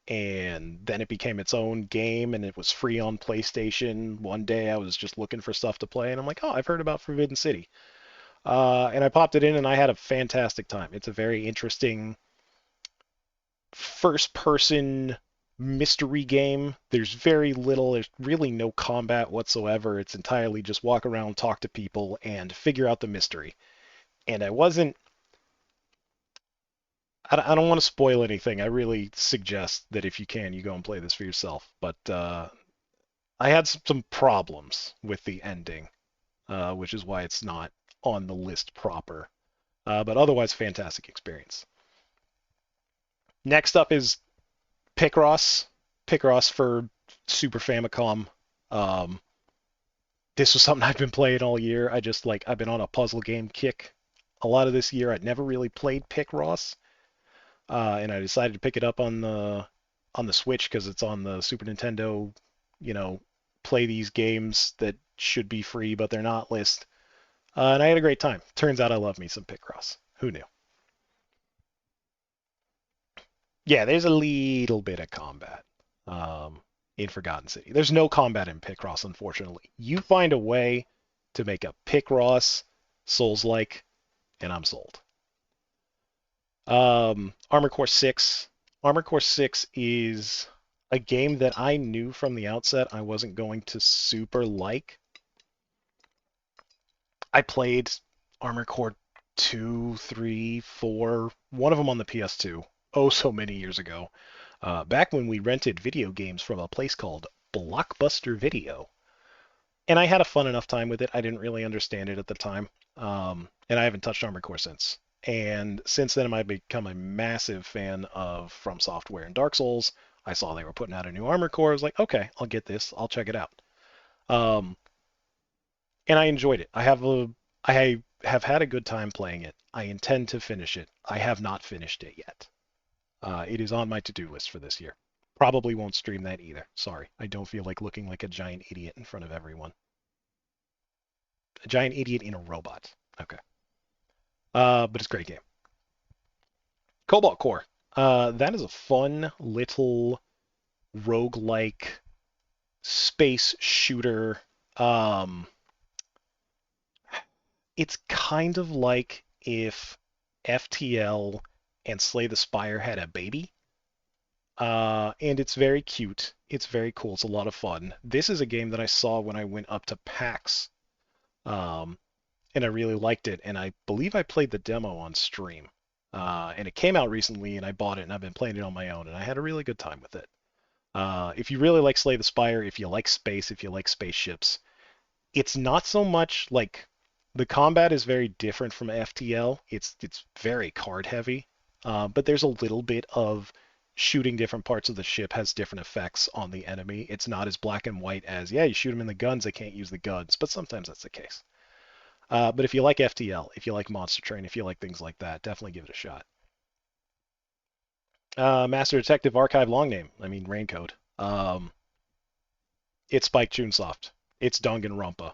and then it became its own game, and it was free on PlayStation. One day I was just looking for stuff to play, and I'm like, oh, I've heard about Forbidden City. And I popped it in, and I had a fantastic time. It's a very interesting first-person mystery game. There's really no combat whatsoever. It's entirely just walk around, talk to people, and figure out the mystery. And I don't want to spoil anything. I really suggest that if you can, you go and play this for yourself. But I had some problems with the ending, which is why it's not on the list proper. But otherwise, fantastic experience. Next up is Picross. Picross for Super Famicom. Um, this was something I've been playing all year. I've been on a puzzle game kick a lot of this year. I'd never really played Picross, and I decided to pick it up on the Switch because it's on the Super Nintendo. You know, play these games that should be free but they're not list. And I had a great time. Turns out I love me some Picross. Who knew? Yeah, there's a little bit of combat in Forgotten City. There's no combat in Picross, unfortunately. You find a way to make a Picross Souls-like, and I'm sold. Armor Core 6. Armor Core 6 is a game that I knew from the outset I wasn't going to super like. I played Armor Core 2, 3, 4, one of them on the PS2, oh so many years ago. Back when we rented video games from a place called Blockbuster Video. And I had a fun enough time with it. I didn't really understand it at the time. And I haven't touched Armored Core since. And since then, I've become a massive fan of From Software and Dark Souls. I saw they were putting out a new Armored Core. I was like, okay, I'll get this. I'll check it out. Um, and I enjoyed it. I have had a good time playing it. I intend to finish it. I have not finished it yet. It is on my to-do list for this year. Probably won't stream that either. Sorry. I don't feel like looking like a giant idiot in front of everyone. A giant idiot in a robot. Okay. But it's a great game. Cobalt Core. That is a fun little roguelike space shooter. Um, it's kind of like if FTL and Slay the Spire had a baby. And it's very cute. It's very cool. It's a lot of fun. This is a game that I saw when I went up to PAX. And I really liked it. And I believe I played the demo on stream. And it came out recently, and I bought it, and I've been playing it on my own, and I had a really good time with it. If you really like Slay the Spire, if you like space, if you like spaceships, it's not so much like the combat is very different from FTL. It's very card heavy, but there's a little bit of shooting different parts of the ship has different effects on the enemy. It's not as black and white as, yeah, you shoot them in the guns, they can't use the guns, but sometimes that's the case. But if you like FTL, if you like Monster Train, if you like things like that, definitely give it a shot. Master Detective Archive long name. I mean, Raincoat. It's Spike Chunsoft. It's Danganronpa.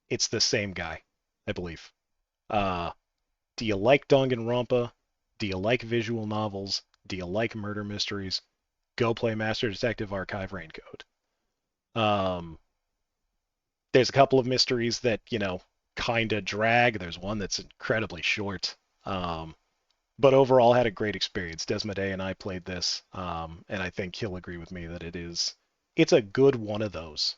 It's the same guy, I believe. Uh, do you like Danganronpa? Do you like visual novels? Do you like murder mysteries? Go play Master Detective Archive Raincoat. Um, There's a couple of mysteries that, kind of drag. There's one that's incredibly short. Um, but overall, had a great experience. Desmode and I played this, and I think he'll agree with me that it's a good one of those.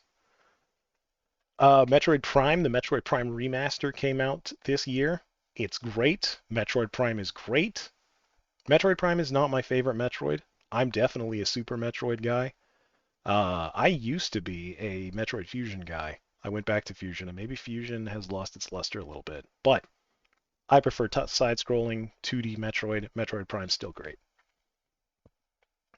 Metroid Prime, the Metroid Prime remaster came out this year. It's great. Metroid Prime is great. Metroid Prime is not my favorite Metroid. I'm definitely a Super Metroid guy. I used to be a Metroid Fusion guy. I went back to Fusion, and maybe Fusion has lost its luster a little bit. But I prefer side-scrolling 2D Metroid. Metroid Prime's still great.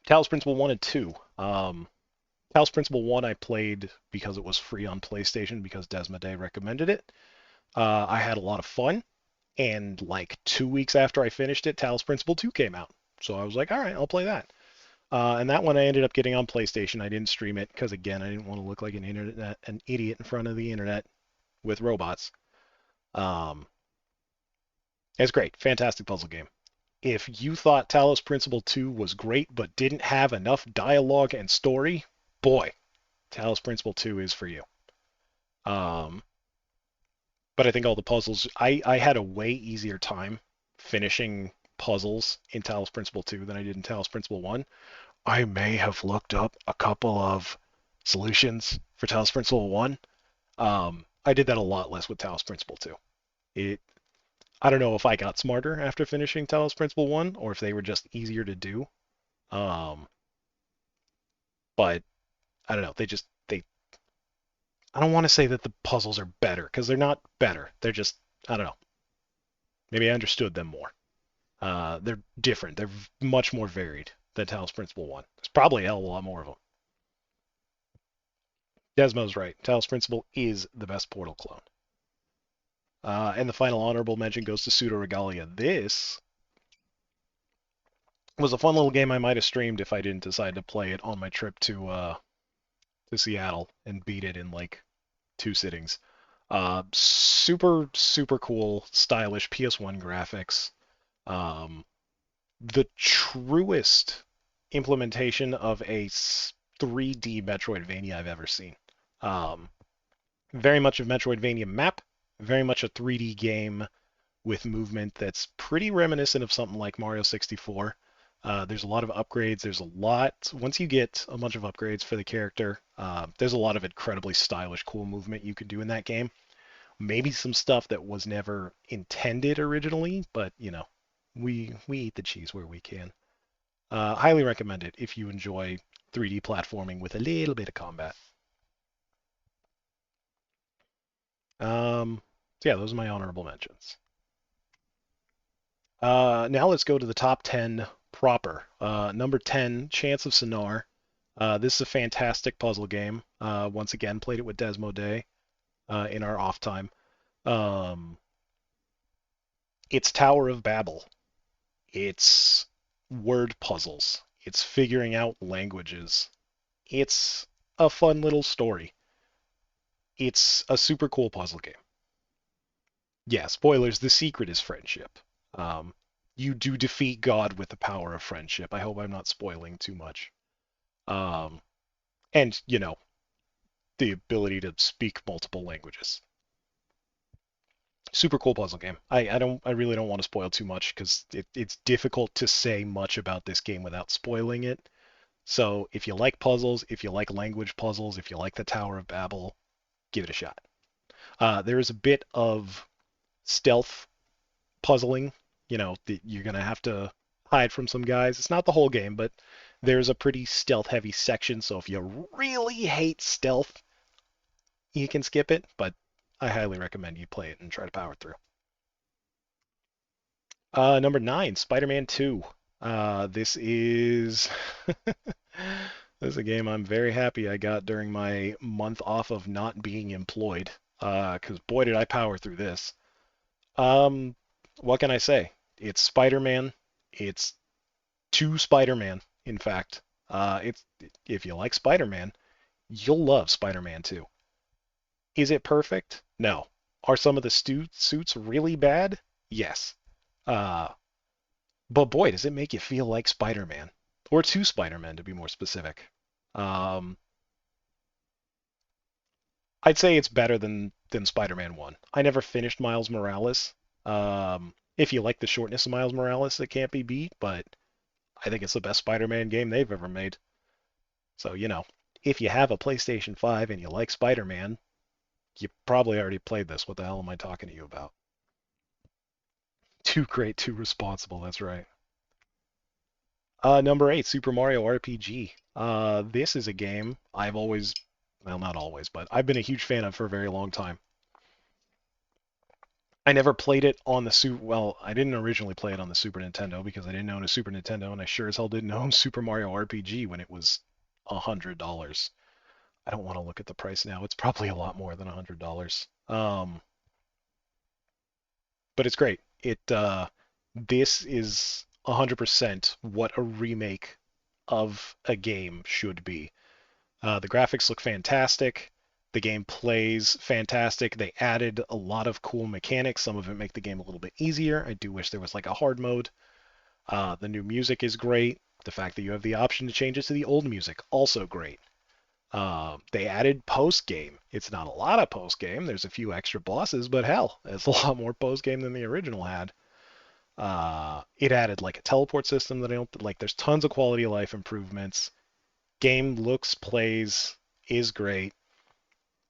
Talos Principle 1 and 2. Talos Principle 1 I played because it was free on PlayStation because Desmode recommended it. I had a lot of fun, and like 2 weeks after I finished it, Talos Principle 2 came out. So I was like, all right, I'll play that. And that one I ended up getting on PlayStation. I didn't stream it because, again, I didn't want to look like an idiot in front of the internet with robots. Um, it's great. Fantastic puzzle game. If you thought Talos Principle 2 was great but didn't have enough dialogue and story, boy, Talos Principle 2 is for you. Um, but I think all the puzzles, I had a way easier time finishing puzzles in Talos Principle 2 than I did in Talos Principle 1. I may have looked up a couple of solutions for Talos Principle 1. I did that a lot less with Talos Principle 2. It, I don't know if I got smarter after finishing Talos Principle 1 or if they were just easier to do. Um, but I don't know. I don't want to say that the puzzles are better because they're not better. They're just, I don't know. Maybe I understood them more. They're different. They're much more varied than Talos Principle 1. There's probably a hell of a lot more of them. Desmo's right. Talos Principle is the best Portal clone. And the final honorable mention goes to Pseudo Regalia. This was a fun little game I might have streamed if I didn't decide to play it on my trip to Seattle and beat it in like 2 sittings. Super super cool, stylish PS1 graphics. Um, the truest implementation of a 3D Metroidvania I've ever seen. Um, very much a Metroidvania map, very much a 3D game with movement that's pretty reminiscent of something like Mario 64. There's a lot of upgrades. Once you get a bunch of upgrades for the character, there's a lot of incredibly stylish, cool movement you could do in that game. Maybe some stuff that was never intended originally, but we eat the cheese where we can. Highly recommend it if you enjoy 3D platforming with a little bit of combat. So yeah, those are my honorable mentions. Now let's go to the top 10 proper. Number 10, Chance of Sonar. This is a fantastic puzzle game. Once again, played it with Desmode in our off time. Um, it's Tower of Babel. It's word puzzles. It's figuring out languages. It's a fun little story. It's a super cool puzzle game. Yeah, spoilers, the secret is friendship. Um, you do defeat God with the power of friendship. I hope I'm not spoiling too much. Um, and, the ability to speak multiple languages. Super cool puzzle game. I really don't want to spoil too much because it's difficult to say much about this game without spoiling it. So if you like puzzles, if you like language puzzles, if you like the Tower of Babel, give it a shot. There is a bit of stealth puzzling. You're gonna have to hide from some guys. It's not the whole game, but there's a pretty stealth heavy section. So if you really hate stealth, you can skip it. But I highly recommend you play it and try to power through. Number 9, Spider-Man 2. This is this is a game I'm very happy I got during my month off of not being employed. Because boy did I power through this. Um, what can I say? It's Spider-Man. It's two Spider-Man, in fact. It's if you like Spider-Man, you'll love Spider-Man 2. Is it perfect? No. Are some of the suits really bad? Yes. Uh, but boy, does it make you feel like Spider-Man. Or two Spider-Men, to be more specific. Um, I'd say it's better than Spider-Man 1. I never finished Miles Morales. If you like the shortness of Miles Morales, it can't be beat, but I think it's the best Spider-Man game they've ever made. So, if you have a PlayStation 5 and you like Spider-Man, you probably already played this. What the hell am I talking to you about? Too great, too responsible. That's right. Number 8, Super Mario RPG. This is a game I've always, well, not always, but I've been a huge fan of for a very long time. I never played it on the well, I didn't originally play it on the Super Nintendo because I didn't own a Super Nintendo, and I sure as hell didn't own Super Mario RPG when it was $100. I don't want to look at the price now. It's probably a lot more than $100. But it's great. This is 100% what a remake of a game should be. The graphics look fantastic. The game plays fantastic. They added a lot of cool mechanics. Some of it make the game a little bit easier. I do wish there was like a hard mode. The new music is great. The fact that you have the option to change it to the old music, also great. They added post game. It's not a lot of post game. There's a few extra bosses, but hell, it's a lot more post game than the original had. It added like a teleport system that I don't like. There's tons of quality of life improvements. Game looks, plays, is great.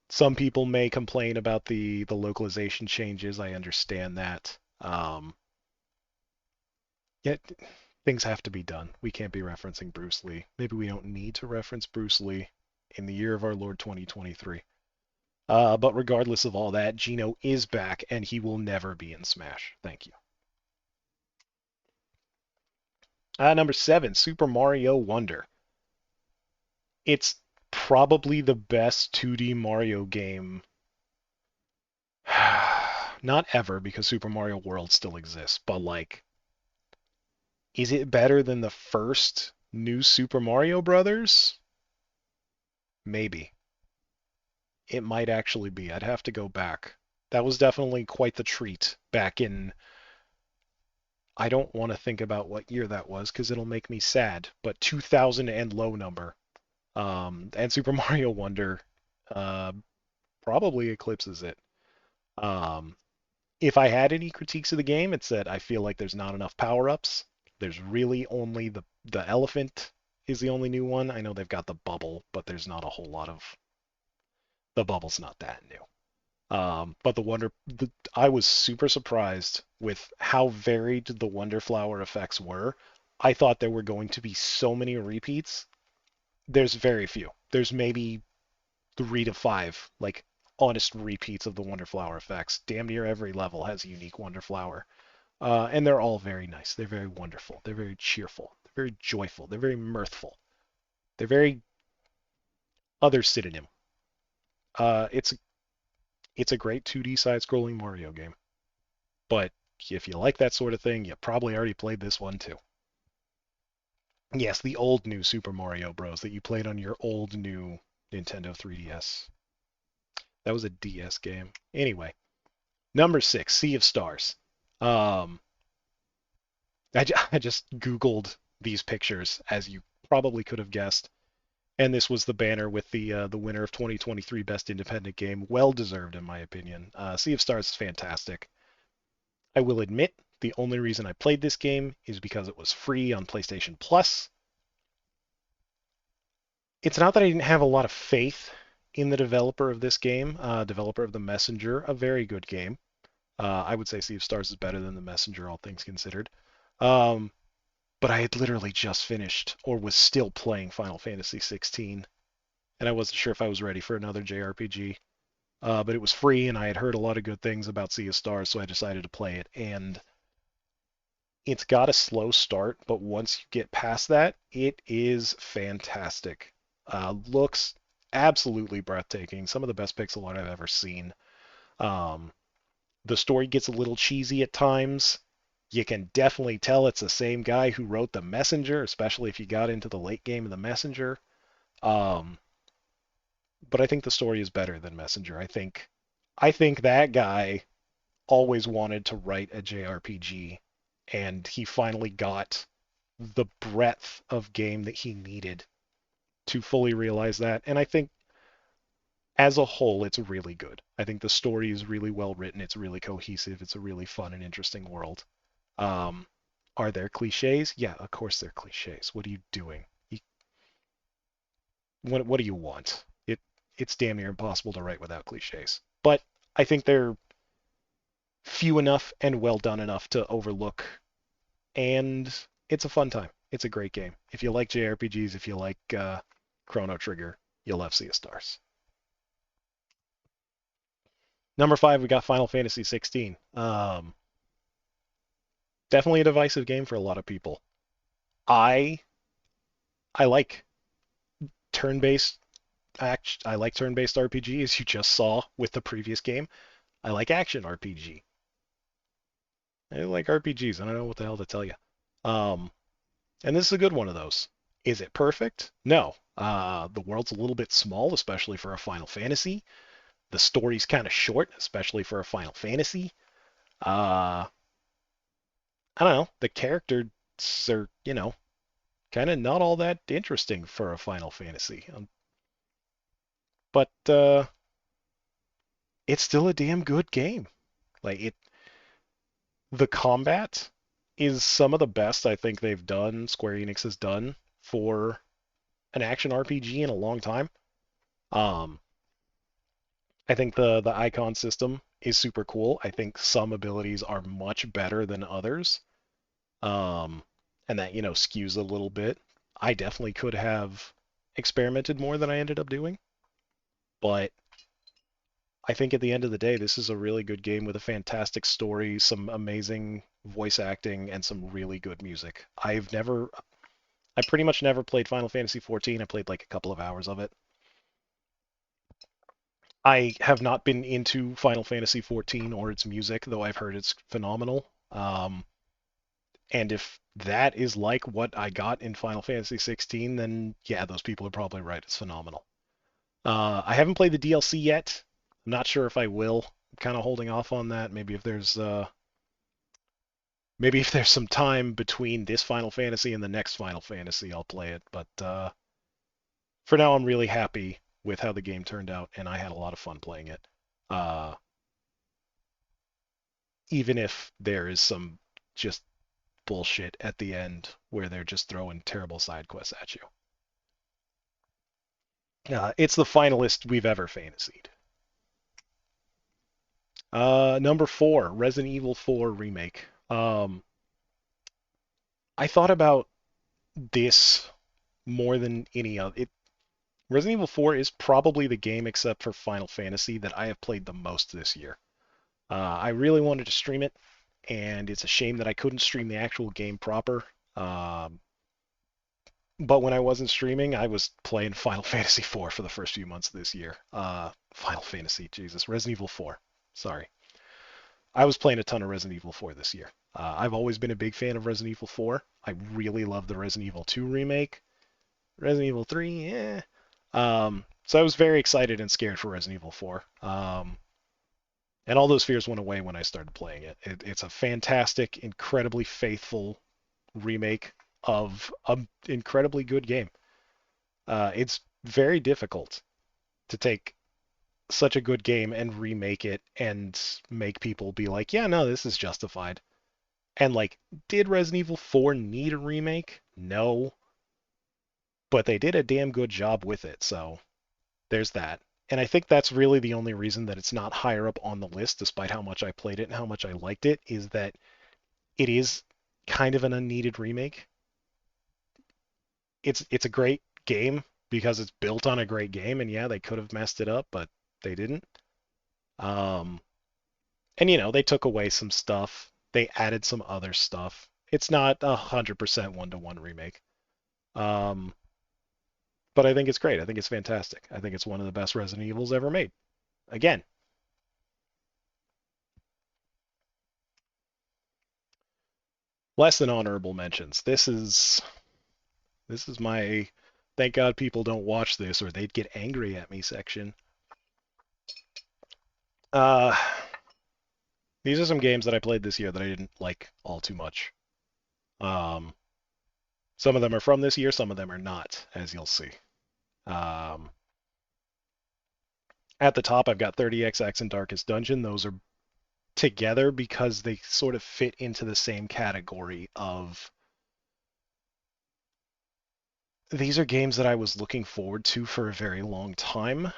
Some people may complain about the localization changes. I understand that. Yet things have to be done. We can't be referencing Bruce Lee. Maybe we don't need to reference Bruce Lee in the year of our Lord 2023. But regardless of all that, Gino is back, and he will never be in Smash. Thank you. Number 7, Super Mario Wonder. It's probably the best 2D Mario game. Not ever, because Super Mario World still exists, but like, is it better than the first new Super Mario Brothers? Maybe. It might actually be. I'd have to go back. That was definitely quite the treat back in. I don't want to think about what year that was because it'll make me sad, but 2000 and low number. And Super Mario Wonder uh, probably eclipses it. Um, if I had any critiques of the game, it's that I feel like there's not enough power-ups. There's really only the elephant is the only new one. I know they've got the bubble, but there's not a whole lot of the bubble's not that new. But I was super surprised with how varied the Wonder Flower effects were. I thought there were going to be so many repeats. There's very few. There's maybe 3 to 5, like, honest repeats of the Wonder Flower effects. Damn near every level has a unique Wonder Flower. And they're all very nice. They're very wonderful. They're very cheerful. They're very joyful. They're very mirthful. They're very other synonym. Uh, it's it's a great 2D side-scrolling Mario game. But if you like that sort of thing, you probably already played this one too. Yes, the old new Super Mario Bros. That you played on your old new Nintendo 3DS. That was a DS game. Anyway, number 6, Sea of Stars. Um, I just Googled these pictures, as you probably could have guessed, and this was the banner with the winner of 2023 Best Independent Game. Well deserved, in my opinion. Sea of Stars is fantastic. I will admit, the only reason I played this game is because it was free on PlayStation Plus. It's not that I didn't have a lot of faith in the developer of this game, developer of The Messenger, a very good game. I would say Sea of Stars is better than The Messenger, all things considered. Um, but I had literally just finished, or was still playing Final Fantasy 16, and I wasn't sure if I was ready for another JRPG. But it was free, and I had heard a lot of good things about Sea of Stars, so I decided to play it. And it's got a slow start, but once you get past that, it is fantastic. Looks absolutely breathtaking. Some of the best pixel art I've ever seen. Um, the story gets a little cheesy at times. You can definitely tell it's the same guy who wrote The Messenger, especially if you got into the late game of The Messenger. Um, but I think the story is better than Messenger. I think that guy always wanted to write a JRPG, and he finally got the breadth of game that he needed to fully realize that. And I think As a whole, it's really good. I think the story is really well written. It's really cohesive. It's a really fun and interesting world. Um, are there cliches? Yeah, of course there are cliches. What are you doing? What do you want? It's damn near impossible to write without cliches. But I think they're few enough and well done enough to overlook, and it's a fun time. It's a great game. If you like JRPGs, if you like Chrono Trigger, you'll love Sea of Stars. Number 5, we got Final Fantasy 16. Definitely a divisive game for a lot of people. I I like turn-based act. I like turn-based RPG, as you just saw with the previous game. I like action RPG. I like RPGs. I don't know what the hell to tell you. Um, and this is a good one of those. Is it perfect? No. The world's a little bit small, especially for a Final Fantasy. The story's kind of short, especially for a Final Fantasy. Uh, I don't know. The characters are, kind of not all that interesting for a Final Fantasy. But it's still a damn good game. Like the combat is some of the best I think they've done. Square Enix has done for an action RPG in a long time. Um, I think the icon system is super cool. I think some abilities are much better than others, um, and that skews a little bit. I definitely could have experimented more than I ended up doing, but I think at the end of the day, this is a really good game with a fantastic story, some amazing voice acting, and some really good music. I pretty much never played Final Fantasy 14. I played like a couple of hours of it. I have not been into Final Fantasy 14 or its music, though I've heard it's phenomenal. And if that is like what I got in Final Fantasy 16, then yeah, those people are probably right. It's phenomenal. I haven't played the DLC yet. I'm not sure if I will. I'm kind of holding off on that. Maybe if there's some time between this Final Fantasy and the next Final Fantasy, I'll play it. But for now, I'm really happy with how the game turned out, and I had a lot of fun playing it. Uh, Even if there is some just bullshit at the end where they're just throwing terrible side quests at you. It's the finalist we've ever fantasied. Number 4, Resident Evil 4 remake. I thought about this more than any other. Resident Evil 4 is probably the game, except for Final Fantasy, that I have played the most this year. I really wanted to stream it, and it's a shame that I couldn't stream the actual game proper. Um, but when I wasn't streaming, I was playing Final Fantasy 4 for the first few months of this year. Final Fantasy, Jesus, Resident Evil 4. Sorry. I was playing a ton of Resident Evil 4 this year. I've always been a big fan of Resident Evil 4. I really love the Resident Evil 2 remake. Resident Evil 3, yeah. So I was very excited and scared for Resident Evil 4. And all those fears went away when I started playing it. It's a fantastic, incredibly faithful remake of an incredibly good game. It's very difficult to take such a good game and remake it and make people be like, yeah, no, this is justified. And like, did Resident Evil 4 need a remake? No, but they did a damn good job with it. So there's that. And I think that's really the only reason that it's not higher up on the list, despite how much I played it and how much I liked it, is that it is kind of an unneeded remake. It's a great game because it's built on a great game, and yeah, they could have messed it up, but they didn't. Um, and they took away some stuff. They added some other stuff. It's not 100% one-to-one remake. Um, but I think it's great. I think it's fantastic. I think it's one of the best Resident Evils ever made. Again, less than honorable mentions. This is my thank God people don't watch this or they'd get angry at me section. Uh, these are some games that I played this year that I didn't like all too much. Um, some of them are from this year, some of them are not, as you'll see. Um, At the top, I've got 30XX and Darkest Dungeon. Those are together because they sort of fit into the same category of these are games that I was looking forward to for a very long time,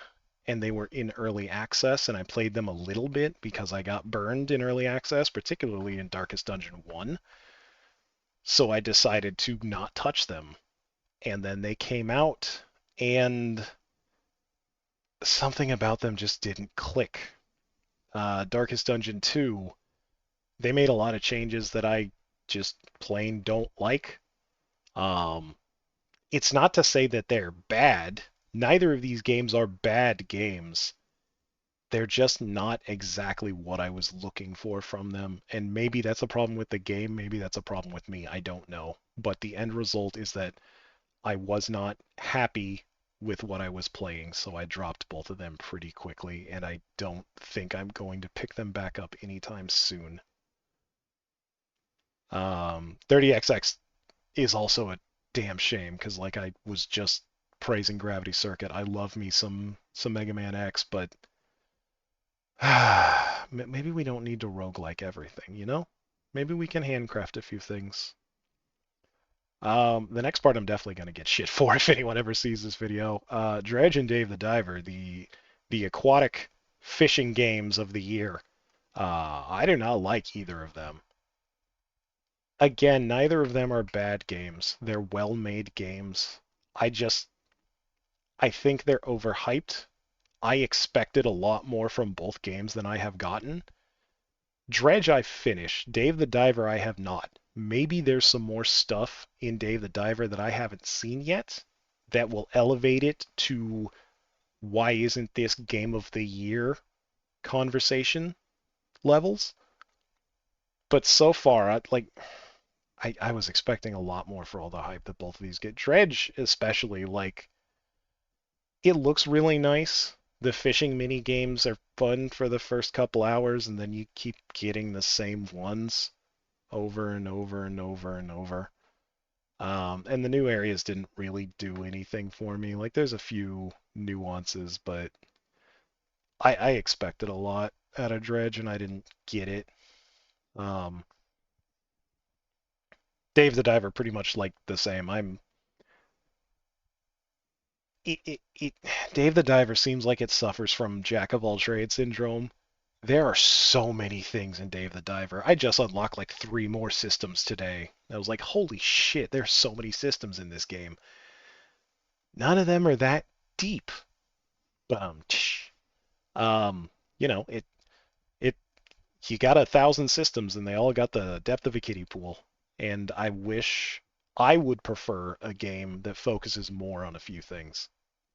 and they were in early access, and I played them a little bit because I got burned in early access, particularly in Darkest Dungeon 1. So I decided to not touch them. And then they came out, and something about them just didn't click. Darkest Dungeon 2, they made a lot of changes that I just plain don't like. Um, it's not to say that they're bad. Neither of these games are bad games. They're just not exactly what I was looking for from them. And maybe that's a problem with the game. Maybe that's a problem with me. I don't know. But the end result is that I was not happy with what I was playing, so I dropped both of them pretty quickly, and I don't think I'm going to pick them back up anytime soon. 30XX is also a damn shame because, like I was just praising Gravity Circuit, I love me some Mega Man X, but maybe we don't need to roguelike everything, you know? Maybe we can handcraft a few things. The next part I'm definitely gonna get shit for if anyone ever sees this video. Dredge and Dave the Diver, the aquatic fishing games of the year. I do not like either of them. Again, neither of them are bad games. They're well-made games. I just I think they're overhyped. I expected a lot more from both games than I have gotten. Dredge I've finished. Dave the Diver I have not. Maybe there's some more stuff in Dave the Diver that I haven't seen yet that will elevate it to why isn't this game of the year conversation levels. But so far, I was expecting a lot more for all the hype that both of these get. Dredge especially, like, it looks really nice. The fishing mini games are fun for the first couple hours, and then you keep getting the same ones over and over and over and over. And the new areas didn't really do anything for me. Like, there's a few nuances, but I expected a lot out of Dredge, and I didn't get it. Um, Dave the Diver pretty much like the same. It Dave the Diver seems like it suffers from jack of all trades syndrome. There are so many things in Dave the Diver. I just unlocked like 3 more systems today. I was like, holy shit, there's so many systems in this game. None of them are that deep. But um, you know, it you got 1,000 systems and they all got the depth of a kiddie pool. And I wish I would prefer a game that focuses more on a few things,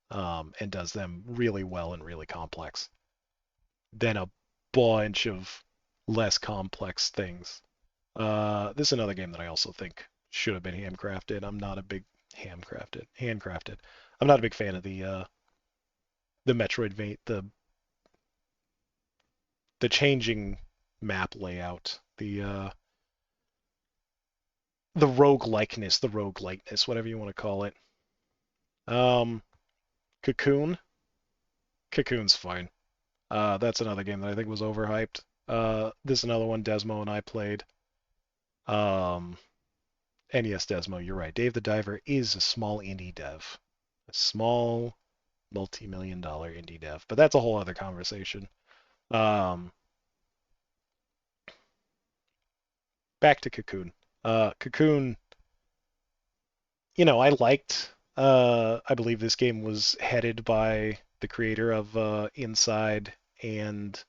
and does them really well and really complex than a bunch of less complex things. This is another game that I also think should have been handcrafted. I'm not a big handcrafted. I'm not a big fan of the Metroidvania, the changing map layout, the roguelikeness, whatever you want to call it. Um, Cocoon, Cocoon's fine. That's another game that I think was overhyped. This is another one Desmo and I played. Um, and yes, Desmo, you're right. Dave the Diver is a small indie dev, a small multi-million-dollar indie dev, but that's a whole other conversation. Um, Back to Cocoon. Cocoon, I liked. I believe this game was headed by the creator of Inside and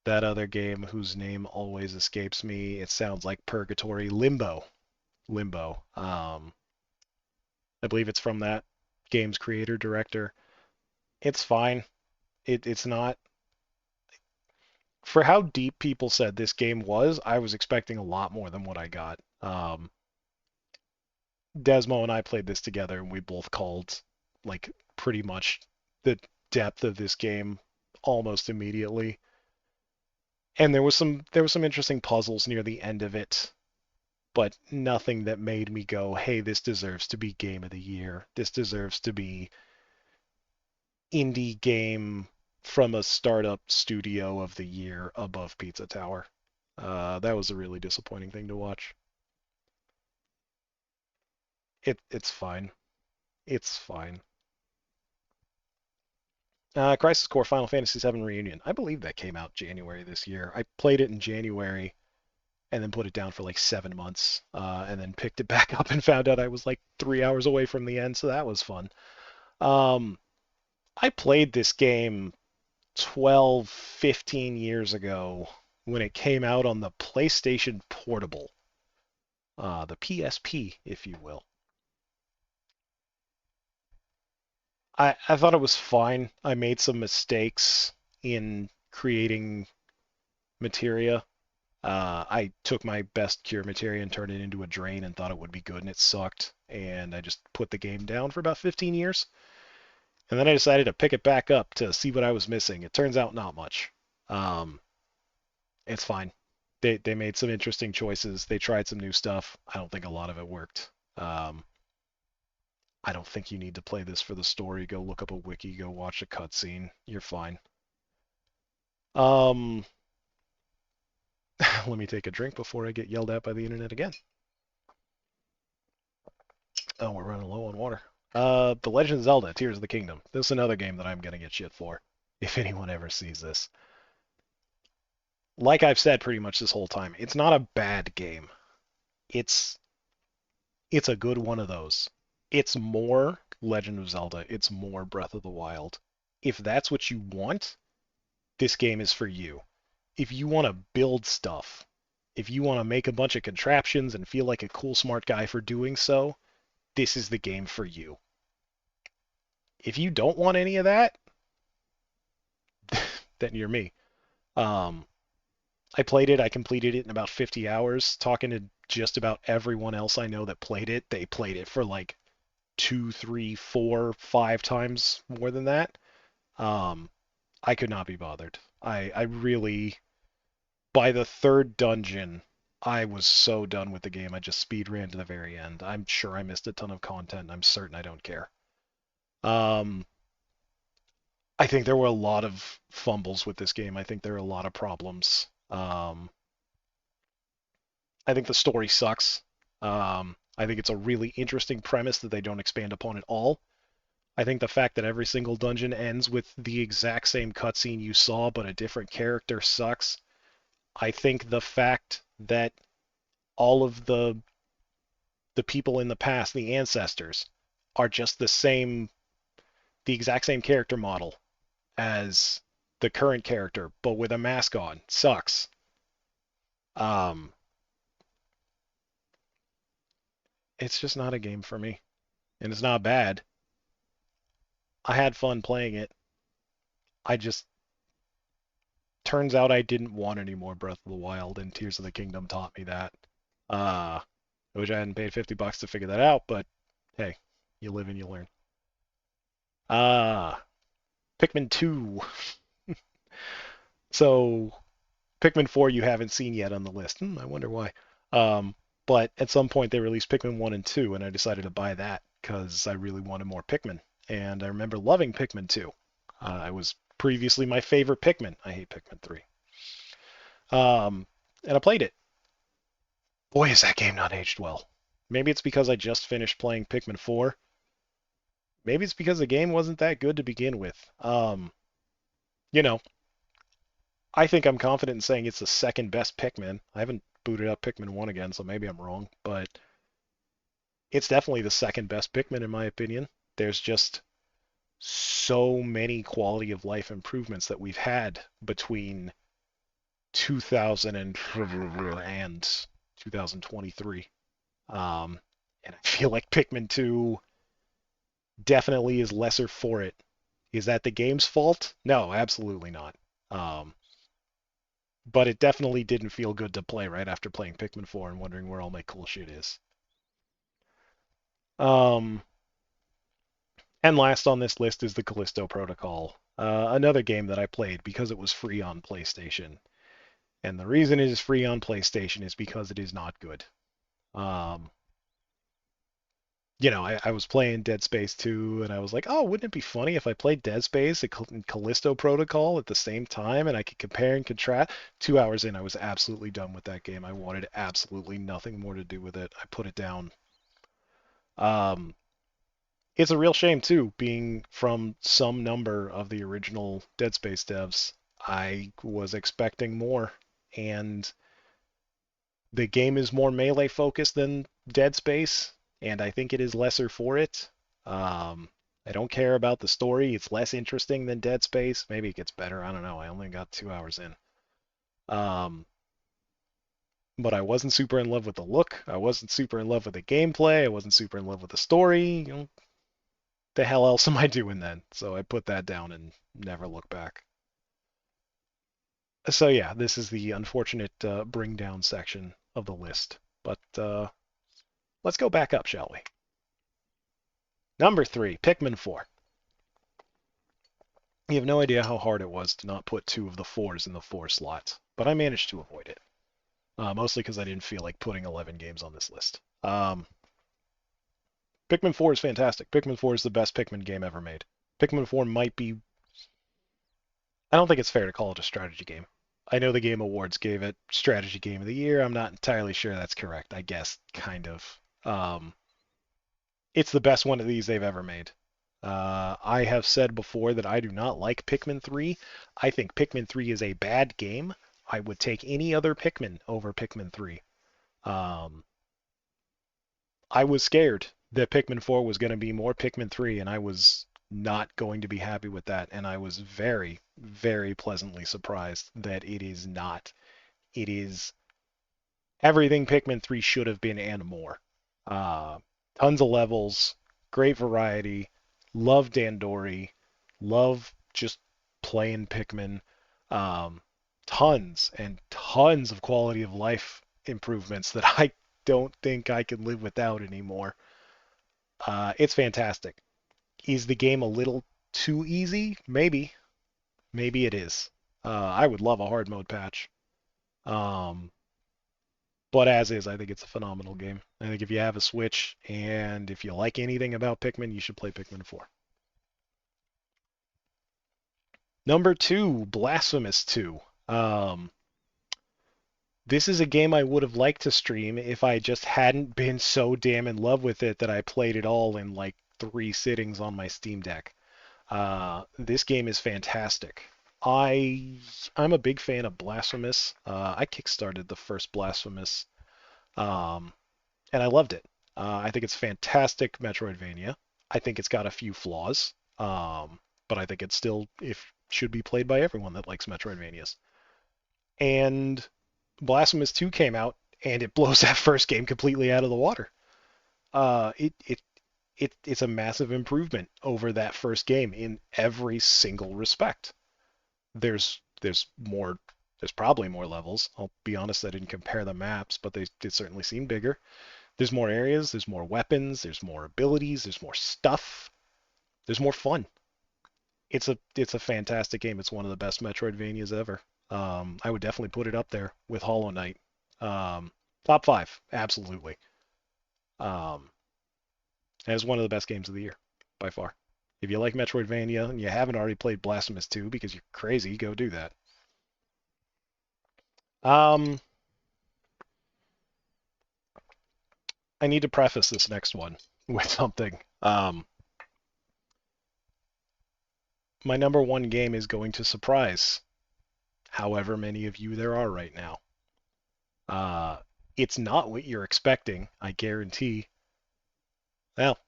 that other game whose name always escapes me. It sounds like Purgatory. Limbo. Limbo. I believe it's from that game's creator director. It's fine. It's not for how deep people said this game was. I was expecting a lot more than what I got. Desmo and I played this together, and we both called like pretty much the depth of this game almost immediately. And there was some interesting puzzles near the end of it, but nothing that made me go, "Hey, this deserves to be game of the year. This deserves to be indie game from a startup studio of the year above Pizza Tower. That was a really disappointing thing to watch. It's fine. It's fine. Crisis Core Final Fantasy VII Reunion. I believe that came out January this year. I played it in January and then put it down for like 7 months, and then picked it back up and found out I was like 3 hours away from the end, so that was fun. Um, I played this game 12, 15 years ago when it came out on the PlayStation Portable, the PSP, if you will. I thought it was fine. I made some mistakes in creating materia. I took my best cure materia and turned it into a drain and thought it would be good, and it sucked. And I just put the game down for about 15 years. And then I decided to pick it back up to see what I was missing. It turns out not much. Um, it's fine. They made some interesting choices. They tried some new stuff. I don't think a lot of it worked. I don't think you need to play this for the story. Go look up a wiki. Go watch a cutscene. You're fine. Um, let me take a drink before I get yelled at by the internet again. Oh, we're running low on water. The Legend of Zelda: Tears of the Kingdom. This is another game that I'm gonna get shit for if anyone ever sees this. Like I've said pretty much this whole time, it's not a bad game. It's it's a good one of those. It's more Legend of Zelda. It's more Breath of the Wild. If that's what you want, this game is for you. If you want to build stuff, if you want to make a bunch of contraptions and feel like a cool, smart guy for doing so, this is the game for you. If you don't want any of that, then you're me. Um, I played it. I completed it in about 50 hours. Talking to just about everyone else I know that played it, they played it for like two, three, four, 5 times more than that. Um, I could not be bothered. I really, by the third dungeon, I was so done with the game. I just speed ran to the very end. I'm sure I missed a ton of content. I'm certain I don't care. Um, I think there were a lot of fumbles with this game. I think there are a lot of problems. I think the story sucks. I think it's a really interesting premise that they don't expand upon at all. I think the fact that every single dungeon ends with the exact same cutscene you saw but a different character sucks. I think the fact that all of the people in the past, the ancestors, are just the exact same character model as the current character, but with a mask on, sucks. Um, it's just not a game for me, and it's not bad. I had fun playing it. I just turns out I didn't want any more Breath of the Wild, and Tears of the Kingdom taught me that. Uh, I wish I hadn't paid $50 to figure that out, but hey, you live and you learn. Uh, Pikmin 2. So, Pikmin 4 you haven't seen yet on the list. I wonder why. Um, but at some point they released Pikmin 1 and 2, and I decided to buy that because I really wanted more Pikmin. And I remember loving Pikmin 2. It was previously my favorite Pikmin. I hate Pikmin 3. And I played it. Boy, is that game not aged well. Maybe it's because I just finished playing Pikmin 4. Maybe it's because the game wasn't that good to begin with. You know, I think I'm confident in saying it's the second best Pikmin. I haven't booted up Pikmin 1 again, so maybe I'm wrong, but it's definitely the second best Pikmin in my opinion. There's just so many quality of life improvements that we've had between 2000 and 2023. And I feel like Pikmin 2 definitely is lesser for it. Is that the game's fault? No, absolutely not. Um, but it definitely didn't feel good to play right after playing Pikmin 4 and wondering where all my cool shit is. Um, and last on this list is the Callisto Protocol, another game that I played because it was free on PlayStation. And the reason it is free on PlayStation is because it is not good. Um, I was playing Dead Space 2, and I was like, oh, wouldn't it be funny if I played Dead Space and Callisto Protocol at the same time, and I could compare and contrast? 2 hours in, I was absolutely done with that game. I wanted absolutely nothing more to do with it. I put it down. Um, it's a real shame, too, being from some number of the original Dead Space devs. I was expecting more, and the game is more melee focused than Dead Space, and I think it is lesser for it. Um, I don't care about the story. It's less interesting than Dead Space. Maybe it gets better. I don't know. I only got 2 hours in. Um, but I wasn't super in love with the look. I wasn't super in love with the gameplay. I wasn't super in love with the story. The hell else am I doing then? So I put that down and never look back. So yeah, this is the unfortunate bring down section of the list. But let's go back up, shall we? Number 3, Pikmin 4. You have no idea how hard it was to not put 2 of the 4s in the 4 slots, but I managed to avoid it. Mostly because I didn't feel like putting 11 games on this list. Pikmin 4 is fantastic. Pikmin 4 is the best Pikmin game ever made. Pikmin 4 might be... I don't think it's fair to call it a strategy game. I know the Game Awards gave it Strategy Game of the Year. I'm not entirely sure that's correct. I guess, kind of. It's the best one of these they've ever made. I have said before that I do not like Pikmin 3. I think Pikmin 3 is a bad game. I would take any other Pikmin over Pikmin 3. Um, I was scared that Pikmin 4 was going to be more Pikmin 3, and I was not going to be happy with that. And I was very, very pleasantly surprised that it is not. It is everything Pikmin 3 should have been and more. Uh, Tons of levels, great variety. Love Dandori. Love just playing Pikmin. Um, Tons and tons of quality of life improvements that I don't think I can live without anymore. It's fantastic. Is the game a little too easy? Maybe. Maybe it is. I would love a hard mode patch. Um, But as is, I think it's a phenomenal game. I think if you have a Switch and if you like anything about Pikmin, you should play Pikmin 4. Number 2, Blasphemous 2. Um, this is a game I would have liked to stream if I just hadn't been so damn in love with it that I played it all in like 3 sittings on my Steam Deck. This game is fantastic. I I'm a big fan of Blasphemous. I kickstarted the first Blasphemous. Um, and I loved it. I think it's fantastic Metroidvania. I think it's got a few flaws, but I think it still if should be played by everyone that likes Metroidvanias. And Blasphemous 2 came out, and it blows that first game completely out of the water. Uh, it it it's a massive improvement over that first game in every single respect. There's more. There's probably more levels. I'll be honest, I didn't compare the maps, but they certainly seem bigger. There's more areas, there's more weapons, there's more abilities, there's more stuff, there's more fun. It's a fantastic game. It's one of the best Metroidvanias ever. I would definitely put it up there with Hollow Knight. Top 5, absolutely. Um, and it's one of the best games of the year by far. If you like Metroidvania and you haven't already played Blasphemous 2 because you're crazy, go do that. Um, I need to preface this next one with something. My number 1 game is going to surprise however many of you there are right now. Uh, it's not what you're expecting, I guarantee. Well,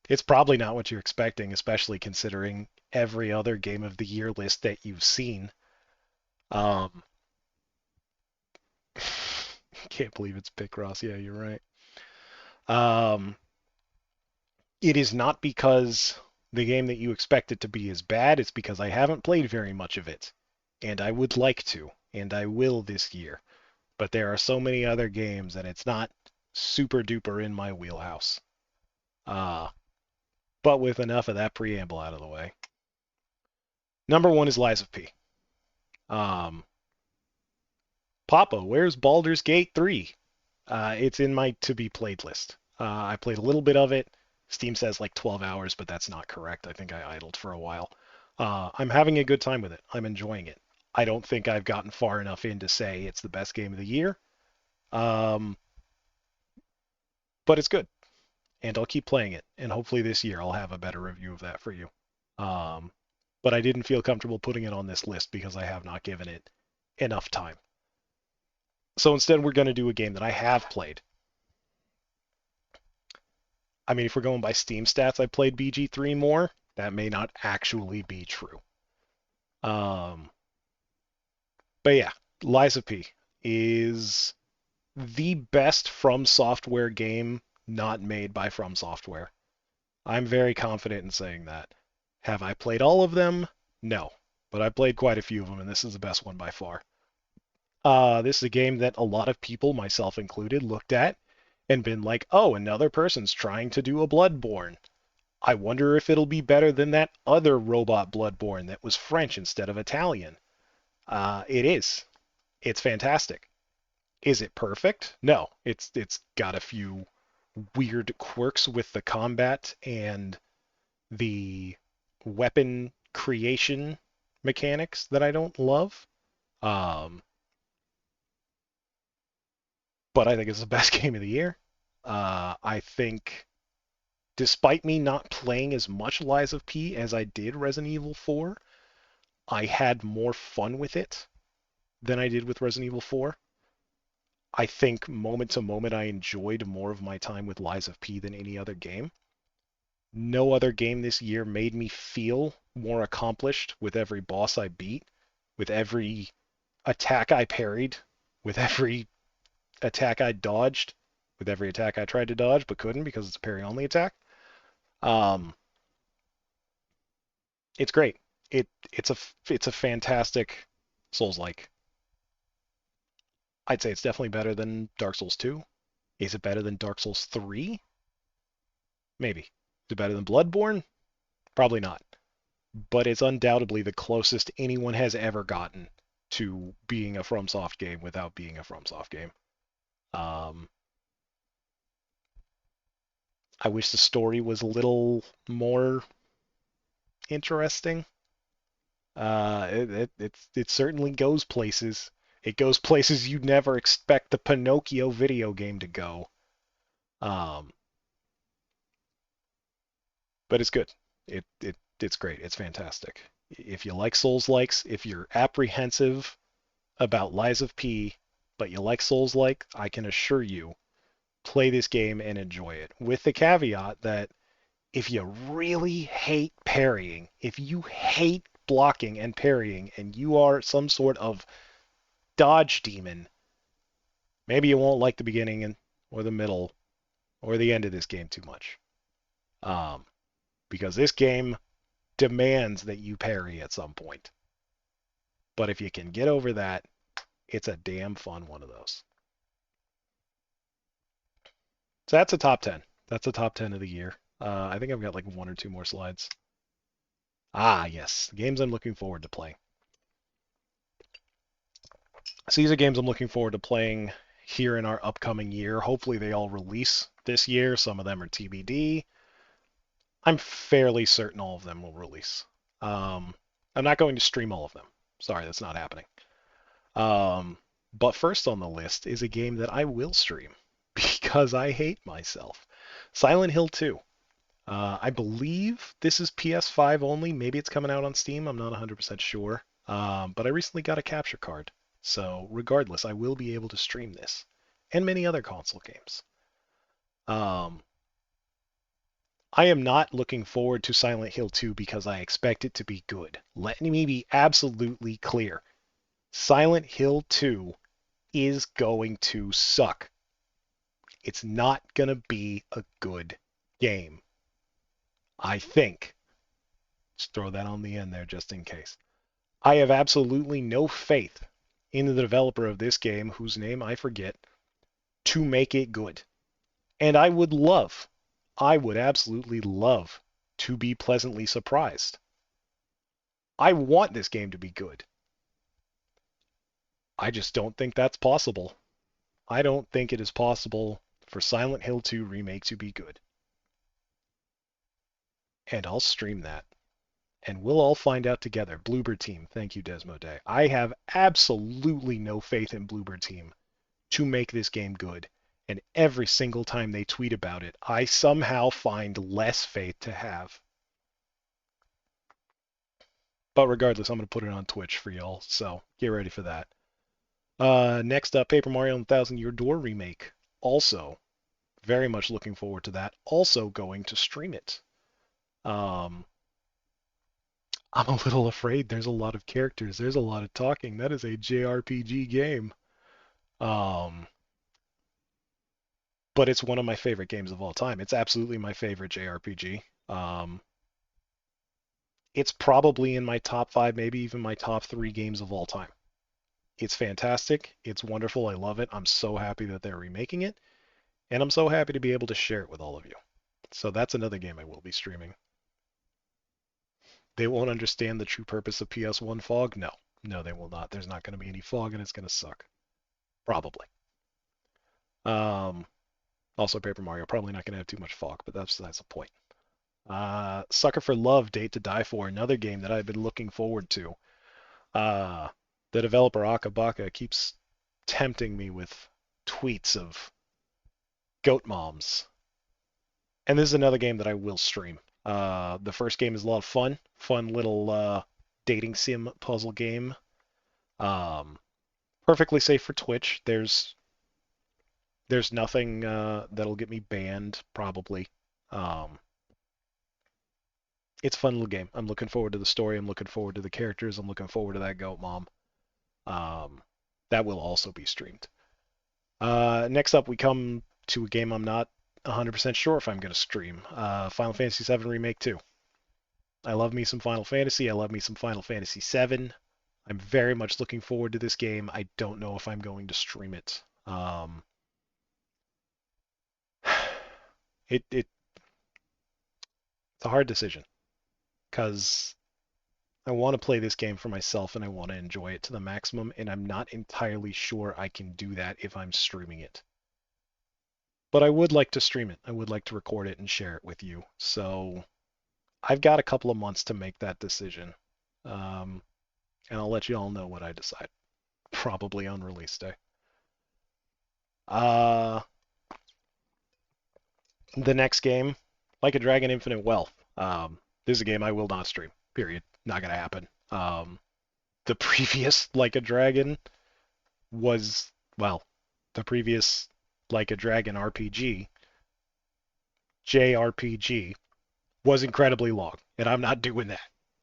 it's probably not what you're expecting, especially considering every other game of the year list that you've seen. Um, can't believe it's Picross. Yeah, you're right. Um, it is not because the game that you expect it to be is bad. It's because I haven't played very much of it, and I would like to, and I will this year. But there are so many other games, and it's not super duper in my wheelhouse. Uh, but with enough of that preamble out of the way. Number 1 is Lies of P. Um, Papa, where's Baldur's Gate 3? It's in my to be played list. I played a little bit of it. Steam says like 12 hours, but that's not correct. I think I idled for a while. I'm having a good time with it. I'm enjoying it. I don't think I've gotten far enough in to say it's the best game of the year, um, but it's good, and I'll keep playing it. And hopefully this year I'll have a better review of that for you. Um, but I didn't feel comfortable putting it on this list because I have not given it enough time. So instead, we're going to do a game that I have played. I mean, if we're going by Steam stats, I played BG3 more. That may not actually be true. Um, but yeah, Lies of P is the best From Software game not made by From Software. I'm very confident in saying that. Have I played all of them? No. But I played quite a few of them, and this is the best one by far. This is a game that a lot of people, myself included, looked at and been like, oh, another person's trying to do a Bloodborne. I wonder if it'll be better than that other robot Bloodborne that was French instead of Italian. It is. It's fantastic. Is it perfect? No. It's got a few weird quirks with the combat and the weapon creation mechanics that I don't love. Um, but I think it's the best game of the year. I think, despite me not playing as much Lies of P as I did Resident Evil 4, I had more fun with it than I did with Resident Evil 4. I think moment to moment I enjoyed more of my time with Lies of P than any other game. No other game this year made me feel more accomplished with every boss I beat, with every attack I parried, with every attack I dodged, with every attack I tried to dodge but couldn't because it's a parry only attack. Um, it's great. It's a fantastic Souls-like. I'd say it's definitely better than Dark Souls 2. Is it better than Dark Souls 3? Maybe. Is it better than Bloodborne? Probably not. But it's undoubtedly the closest anyone has ever gotten to being a FromSoft game without being a FromSoft game. Um, I wish the story was a little more interesting. It certainly goes places. It goes places you'd never expect the Pinocchio video game to go. Um, but it's good. It's great. It's fantastic. If you like Souls likes, if you're apprehensive about Lies of P, but you like Souls like, I can assure you, play this game and enjoy it. With the caveat that if you really hate parrying, if you hate blocking and parrying, and you are some sort of dodge demon, maybe you won't like the beginning and or the middle or the end of this game too much. Um, because this game demands that you parry at some point. But if you can get over that, it's a damn fun one of those. So that's a top 10. That's a top 10 of the year. I think I've got like one or two more slides. Ah, yes. Games I'm looking forward to playing. So these are games I'm looking forward to playing here in our upcoming year. Hopefully they all release this year. Some of them are TBD. I'm fairly certain all of them will release. I'm not going to stream all of them. Sorry, that's not happening. But first on the list is a game that I will stream because I hate myself. Silent Hill 2. I believe this is PS5 only. Maybe it's coming out on Steam. I'm not 100% sure. But I recently got a capture card. So regardless, I will be able to stream this and many other console games. Um, I am not looking forward to Silent Hill 2 because I expect it to be good. Let me be absolutely clear. Silent Hill 2 is going to suck. It's not going to be a good game. I think. Just throw that on the end there just in case. I have absolutely no faith in the developer of this game, whose name I forget, to make it good. And I would absolutely love to be pleasantly surprised. I want this game to be good. I just don't think that's possible. I don't think it is possible for Silent Hill 2 Remake to be good. and I'll stream that. And we'll all find out together. Bluebird Team, thank you, Desmo Day. I have absolutely no faith in Bluebird Team to make this game good. And every single time they tweet about it, I somehow find less faith to have. But regardless, I'm going to put it on Twitch for y'all, so get ready for that. Next up, Paper Mario and the Thousand Year Door remake. Also, very much looking forward to that. Also going to stream it. I'm a little afraid. There's a lot of characters. There's a lot of talking. That is a JRPG game. Um, but it's one of my favorite games of all time. It's absolutely my favorite JRPG. It's probably in my top 5, maybe even my top 3 games of all time. It's fantastic. It's wonderful. I love it. I'm so happy that they're remaking it. And I'm so happy to be able to share it with all of you. So that's another game I will be streaming. They won't understand the true purpose of PS1 fog? No. No, they will not. There's not going to be any fog and it's going to suck. Probably. Also, Paper Mario, probably not going to have too much fog, but that's the point. Sucker for Love, Date to Die For, another game that I've been looking forward to. The developer Akabaka keeps tempting me with tweets of goat moms. And this is another game that I will stream. The first game is a lot of fun. Fun little dating sim puzzle game. Perfectly safe for Twitch. There's nothing that'll get me banned, probably. It's a fun little game. I'm looking forward to the story. I'm looking forward to the characters. I'm looking forward to that goat mom. That will also be streamed. Next up, we come to a game I'm not 100% sure if I'm going to stream. Final Fantasy VII Remake 2. I love me some Final Fantasy. I love me some Final Fantasy VII. I'm very much looking forward to this game. I don't know if I'm going to stream it. It's a hard decision because I want to play this game for myself and I want to enjoy it to the maximum, and I'm not entirely sure I can do that if I'm streaming it. But I would like to stream it. I would like to record it and share it with you. So I've got a couple of months to make that decision. And I'll let you all know what I decide. Probably on release day. The next game, Like a Dragon Infinite Wealth. This is a game I will not stream. Period. Not gonna happen. The previous Like a Dragon was, well, the previous Like a Dragon RPG, JRPG, was incredibly long, and I'm not doing that.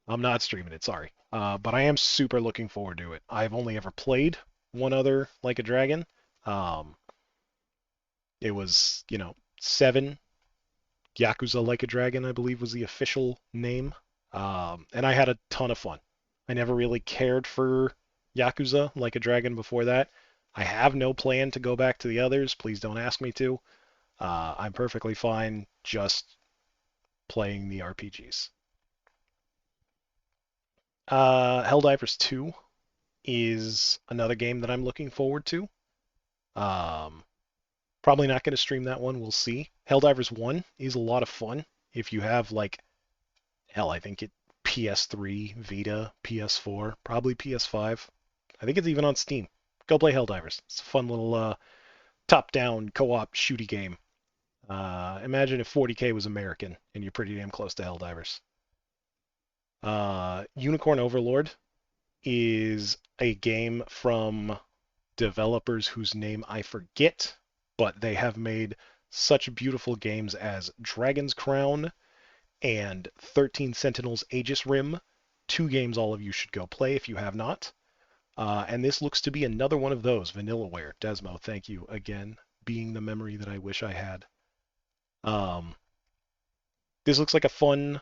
I'm not streaming it, sorry. But I am super looking forward to it. I've only ever played one other Like a Dragon. It was, 7 Yakuza Like a Dragon, I believe was the official name. And I had a ton of fun. I never really cared for Yakuza Like a Dragon before that. I have no plan to go back to the others. Please don't ask me to. I'm perfectly fine just playing the RPGs. Helldivers 2 is another game that I'm looking forward to. Probably not going to stream that one. We'll see. Helldivers 1 is a lot of fun. If you have, I think it PS3, Vita, PS4, probably PS5. I think it's even on Steam. Go play Helldivers. It's a fun little top-down co-op shooty game. Imagine if 40K was American and you're pretty damn close to Helldivers. Unicorn Overlord is a game from developers whose name I forget, but they have made such beautiful games as Dragon's Crown and 13 Sentinels Aegis Rim. 2 games all of you should go play if you have not. And this looks to be another one of those, Vanillaware. Desmo, thank you again, being the memory that I wish I had. This looks like a fun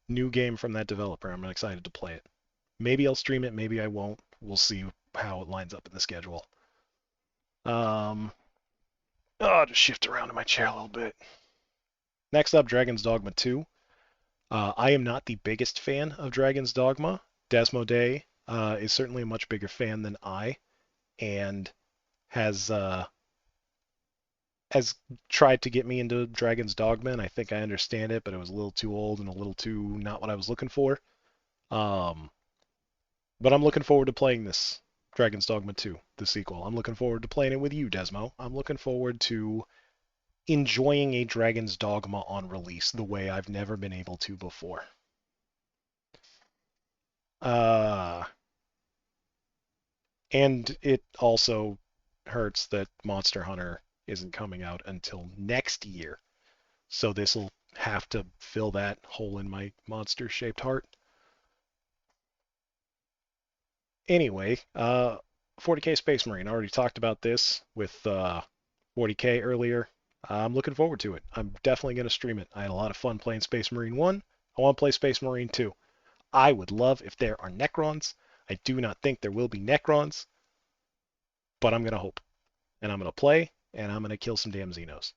new game from that developer. I'm excited to play it. Maybe I'll stream it, maybe I won't. We'll see how it lines up in the schedule. I'll just shift around in my chair a little bit. Next up, Dragon's Dogma 2. I am not the biggest fan of Dragon's Dogma. Desmo Day is certainly a much bigger fan than I, and has has tried to get me into Dragon's Dogma, and I think I understand it, but it was a little too old and a little too not what I was looking for. Um, but I'm looking forward to playing this Dragon's Dogma 2, the sequel. I'm looking forward to playing it with you, Desmo. I'm looking forward to enjoying a Dragon's Dogma on release the way I've never been able to before. Uh, and it also hurts that Monster Hunter isn't coming out until next year. So this will have to fill that hole in my monster-shaped heart. Anyway, 40K Space Marine. I already talked about this with 40K earlier. I'm looking forward to it. I'm definitely going to stream it. I had a lot of fun playing Space Marine 1. I want to play Space Marine 2. I would love if there are Necrons. I do not think there will be Necrons, but I'm going to hope. And I'm going to play, and I'm going to kill some damn Xenos.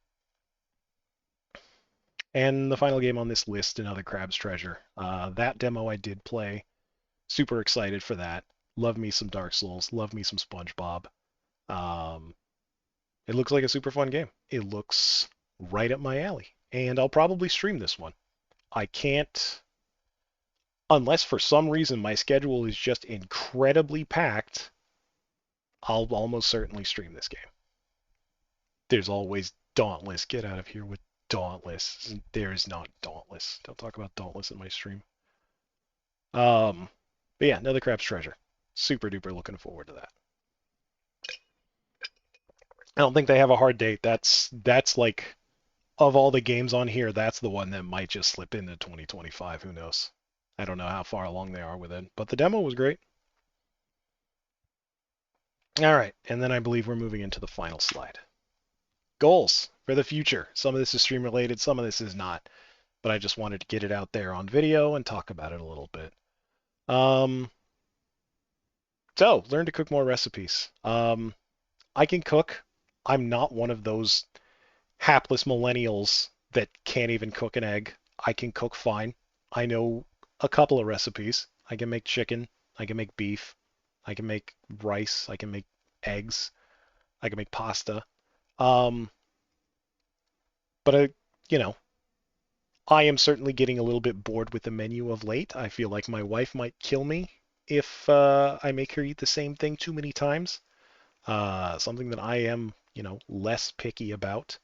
And the final game on this list, another Crab's Treasure. That demo I did play. Super excited for that. Love me some Dark Souls. Love me some SpongeBob. Um, it looks like a super fun game. It looks right up my alley. And I'll probably stream this one. I can't, unless for some reason my schedule is just incredibly packed, I'll almost certainly stream this game. There's always Dauntless. Get out of here with Dauntless. There is not Dauntless. Don't talk about Dauntless in my stream. But yeah, another Crab's Treasure. Super duper looking forward to that. I don't think they have a hard date. That's like of all the games on here, that's the one that might just slip into 2025. Who knows? I don't know how far along they are with it, but the demo was great. All right, and then I believe we're moving into the final slide. Goals for the future. Some of this is stream related, some of this is not, but I just wanted to get it out there on video and talk about it a little bit. So learn to cook more recipes. I can cook. I'm not one of those hapless millennials that can't even cook an egg. I can cook fine. I know a couple of recipes. I can make chicken. I can make beef. I can make rice. I can make eggs. I can make pasta. Um, but you know, I am certainly getting a little bit bored with the menu of late. I feel like my wife might kill me if I make her eat the same thing too many times. Something that I am, less picky about.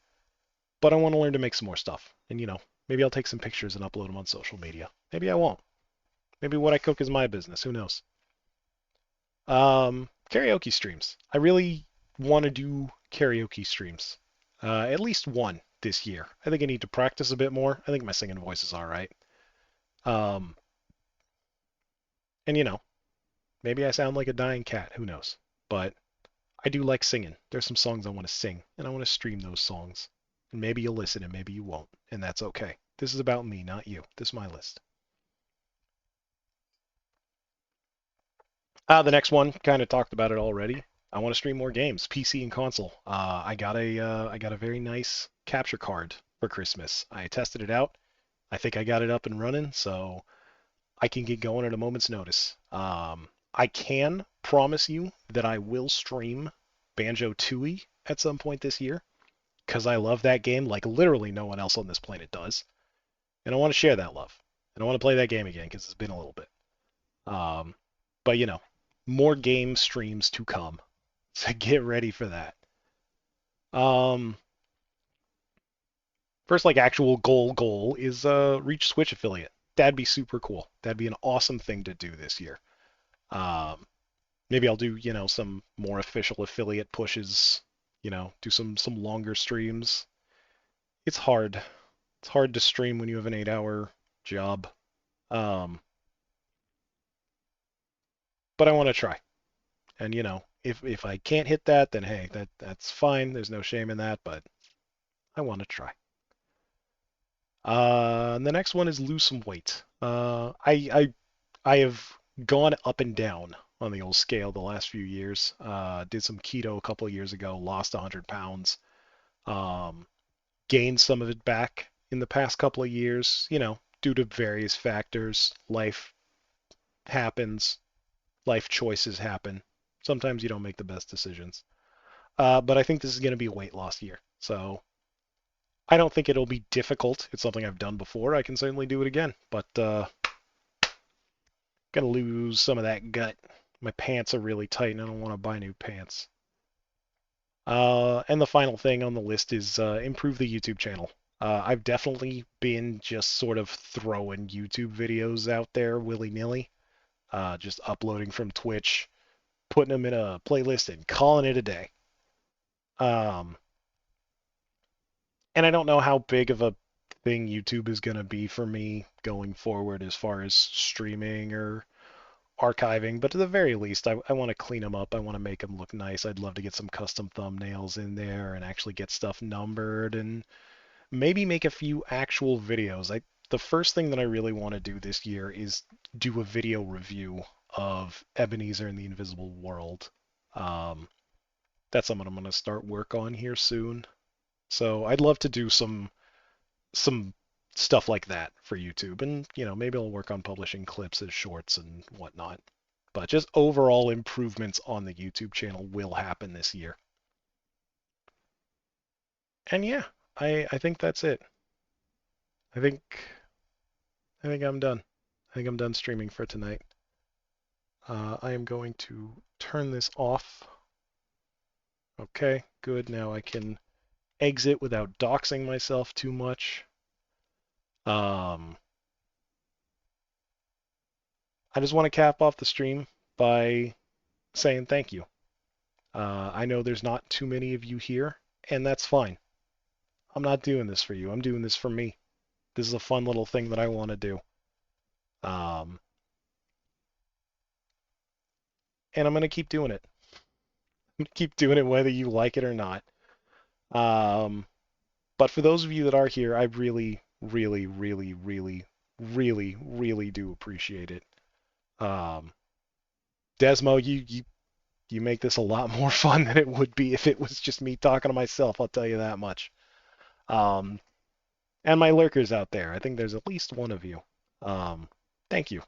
But I want to learn to make some more stuff. And, maybe I'll take some pictures and upload them on social media. Maybe I won't. Maybe what I cook is my business. Who knows? Karaoke streams. I really want to do karaoke streams. At least one this year. I think I need to practice a bit more. I think my singing voice is all right. Um, and, maybe I sound like a dying cat. Who knows? But I do like singing. There's some songs I want to sing, and I want to stream those songs. And maybe you'll listen and maybe you won't, and that's okay. This is about me, not you. This is my list. The next one, kind of talked about it already. I want to stream more games, PC and console. I got a very nice capture card for Christmas. I tested it out. I think I got it up and running, so I can get going at a moment's notice. I can promise you that I will stream Banjo-Tooie at some point this year because I love that game like literally no one else on this planet does, and I want to share that love. And I want to play that game again because it's been a little bit. Um, but more game streams to come, so get ready for that. Um, First, like actual goal is reach Switch affiliate. That'd be super cool. That'd be an awesome thing to do this year. Um, Maybe I'll do some more official affiliate pushes. Do some longer streams. It's hard. It's hard to stream when you have an 8-hour job. Um, but I want to try. And if I can't hit that, then hey, that's fine. There's no shame in that. But I want to try. And the next one is lose some weight. I have gone up and down on the old scale the last few years. Did some keto a couple of years ago, lost 100 pounds. Um, Gained some of it back in the past couple of years, due to various factors. Life happens, life choices happen. Sometimes you don't make the best decisions. But I think this is going to be a weight loss year. So I don't think it'll be difficult. It's something I've done before. I can certainly do it again, but gonna lose some of that gut. My pants are really tight, and I don't want to buy new pants. And the final thing on the list is improve the YouTube channel. I've definitely been just sort of throwing YouTube videos out there willy-nilly, just uploading from Twitch, putting them in a playlist and calling it a day. Um, and I don't know how big of a thing YouTube is going to be for me going forward as far as streaming or archiving, but at the very least, I want to clean them up. I want to make them look nice. I'd love to get some custom thumbnails in there and actually get stuff numbered and maybe make a few actual videos. The first thing that I really want to do this year is do a video review of Ebenezer and the Invisible World. Um, that's something I'm going to start work on here soon. So I'd love to do some stuff like that for YouTube, and maybe I'll work on publishing clips as shorts and whatnot. But just overall improvements on the YouTube channel will happen this year. And yeah, I think that's it. I think I think I'm done. I think I'm done streaming for tonight. I am going to turn this off. Okay, good. Now I can exit without doxing myself too much. I just want to cap off the stream by saying thank you. I know there's not too many of you here, and that's fine. I'm not doing this for you. I'm doing this for me. This is a fun little thing that I want to do. Um, and I'm going to keep doing it. I'm going to keep doing it whether you like it or not. But for those of you that are here, I really, really, really, really, really, really do appreciate it. Desmo, you make this a lot more fun than it would be if it was just me talking to myself. I'll tell you that much. Um, and my lurkers out there, I think there's at least one of you. Thank you.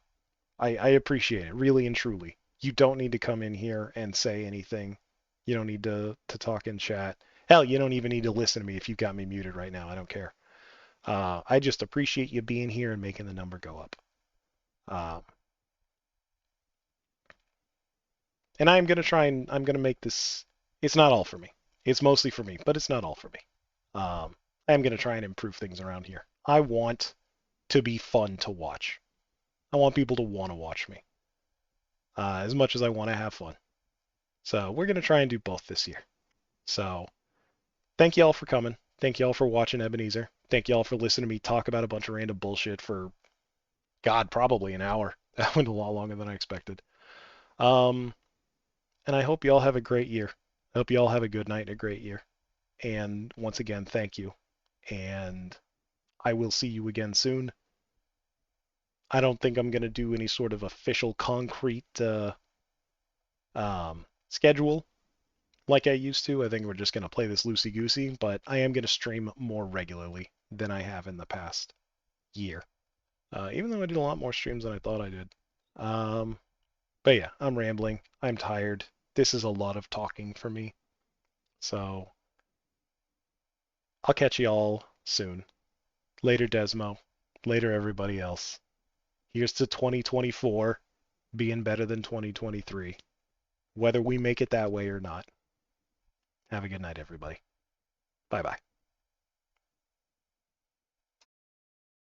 I appreciate it, really and truly. You don't need to come in here and say anything. You don't need to talk in chat. Hell, you don't even need to listen to me if you've got me muted right now. I don't care. I just appreciate you being here and making the number go up. And I'm going to try and I'm going to make this, it's not all for me. It's mostly for me, but it's not all for me. I'm going to try and improve things around here. I want to be fun to watch. I want people to want to watch me as much as I want to have fun. So we're going to try and do both this year. So thank you all for coming. Thank you all for watching Ebenezer. Thank you all for listening to me talk about a bunch of random bullshit for, God, probably an hour. That went a lot longer than I expected. And I hope you all have a great year. I hope you all have a good night and a great year. And once again, thank you. And I will see you again soon. I don't think I'm going to do any sort of official concrete schedule like I used to. I think we're just going to play this loosey-goosey, but I am going to stream more regularly than I have in the past year. Even though I did a lot more streams than I thought I did. But yeah, I'm rambling. I'm tired. This is a lot of talking for me. So I'll catch you all soon. Later, Desmo. Later, everybody else. Here's to 2024 being better than 2023, whether we make it that way or not. Have a good night, everybody. Bye-bye.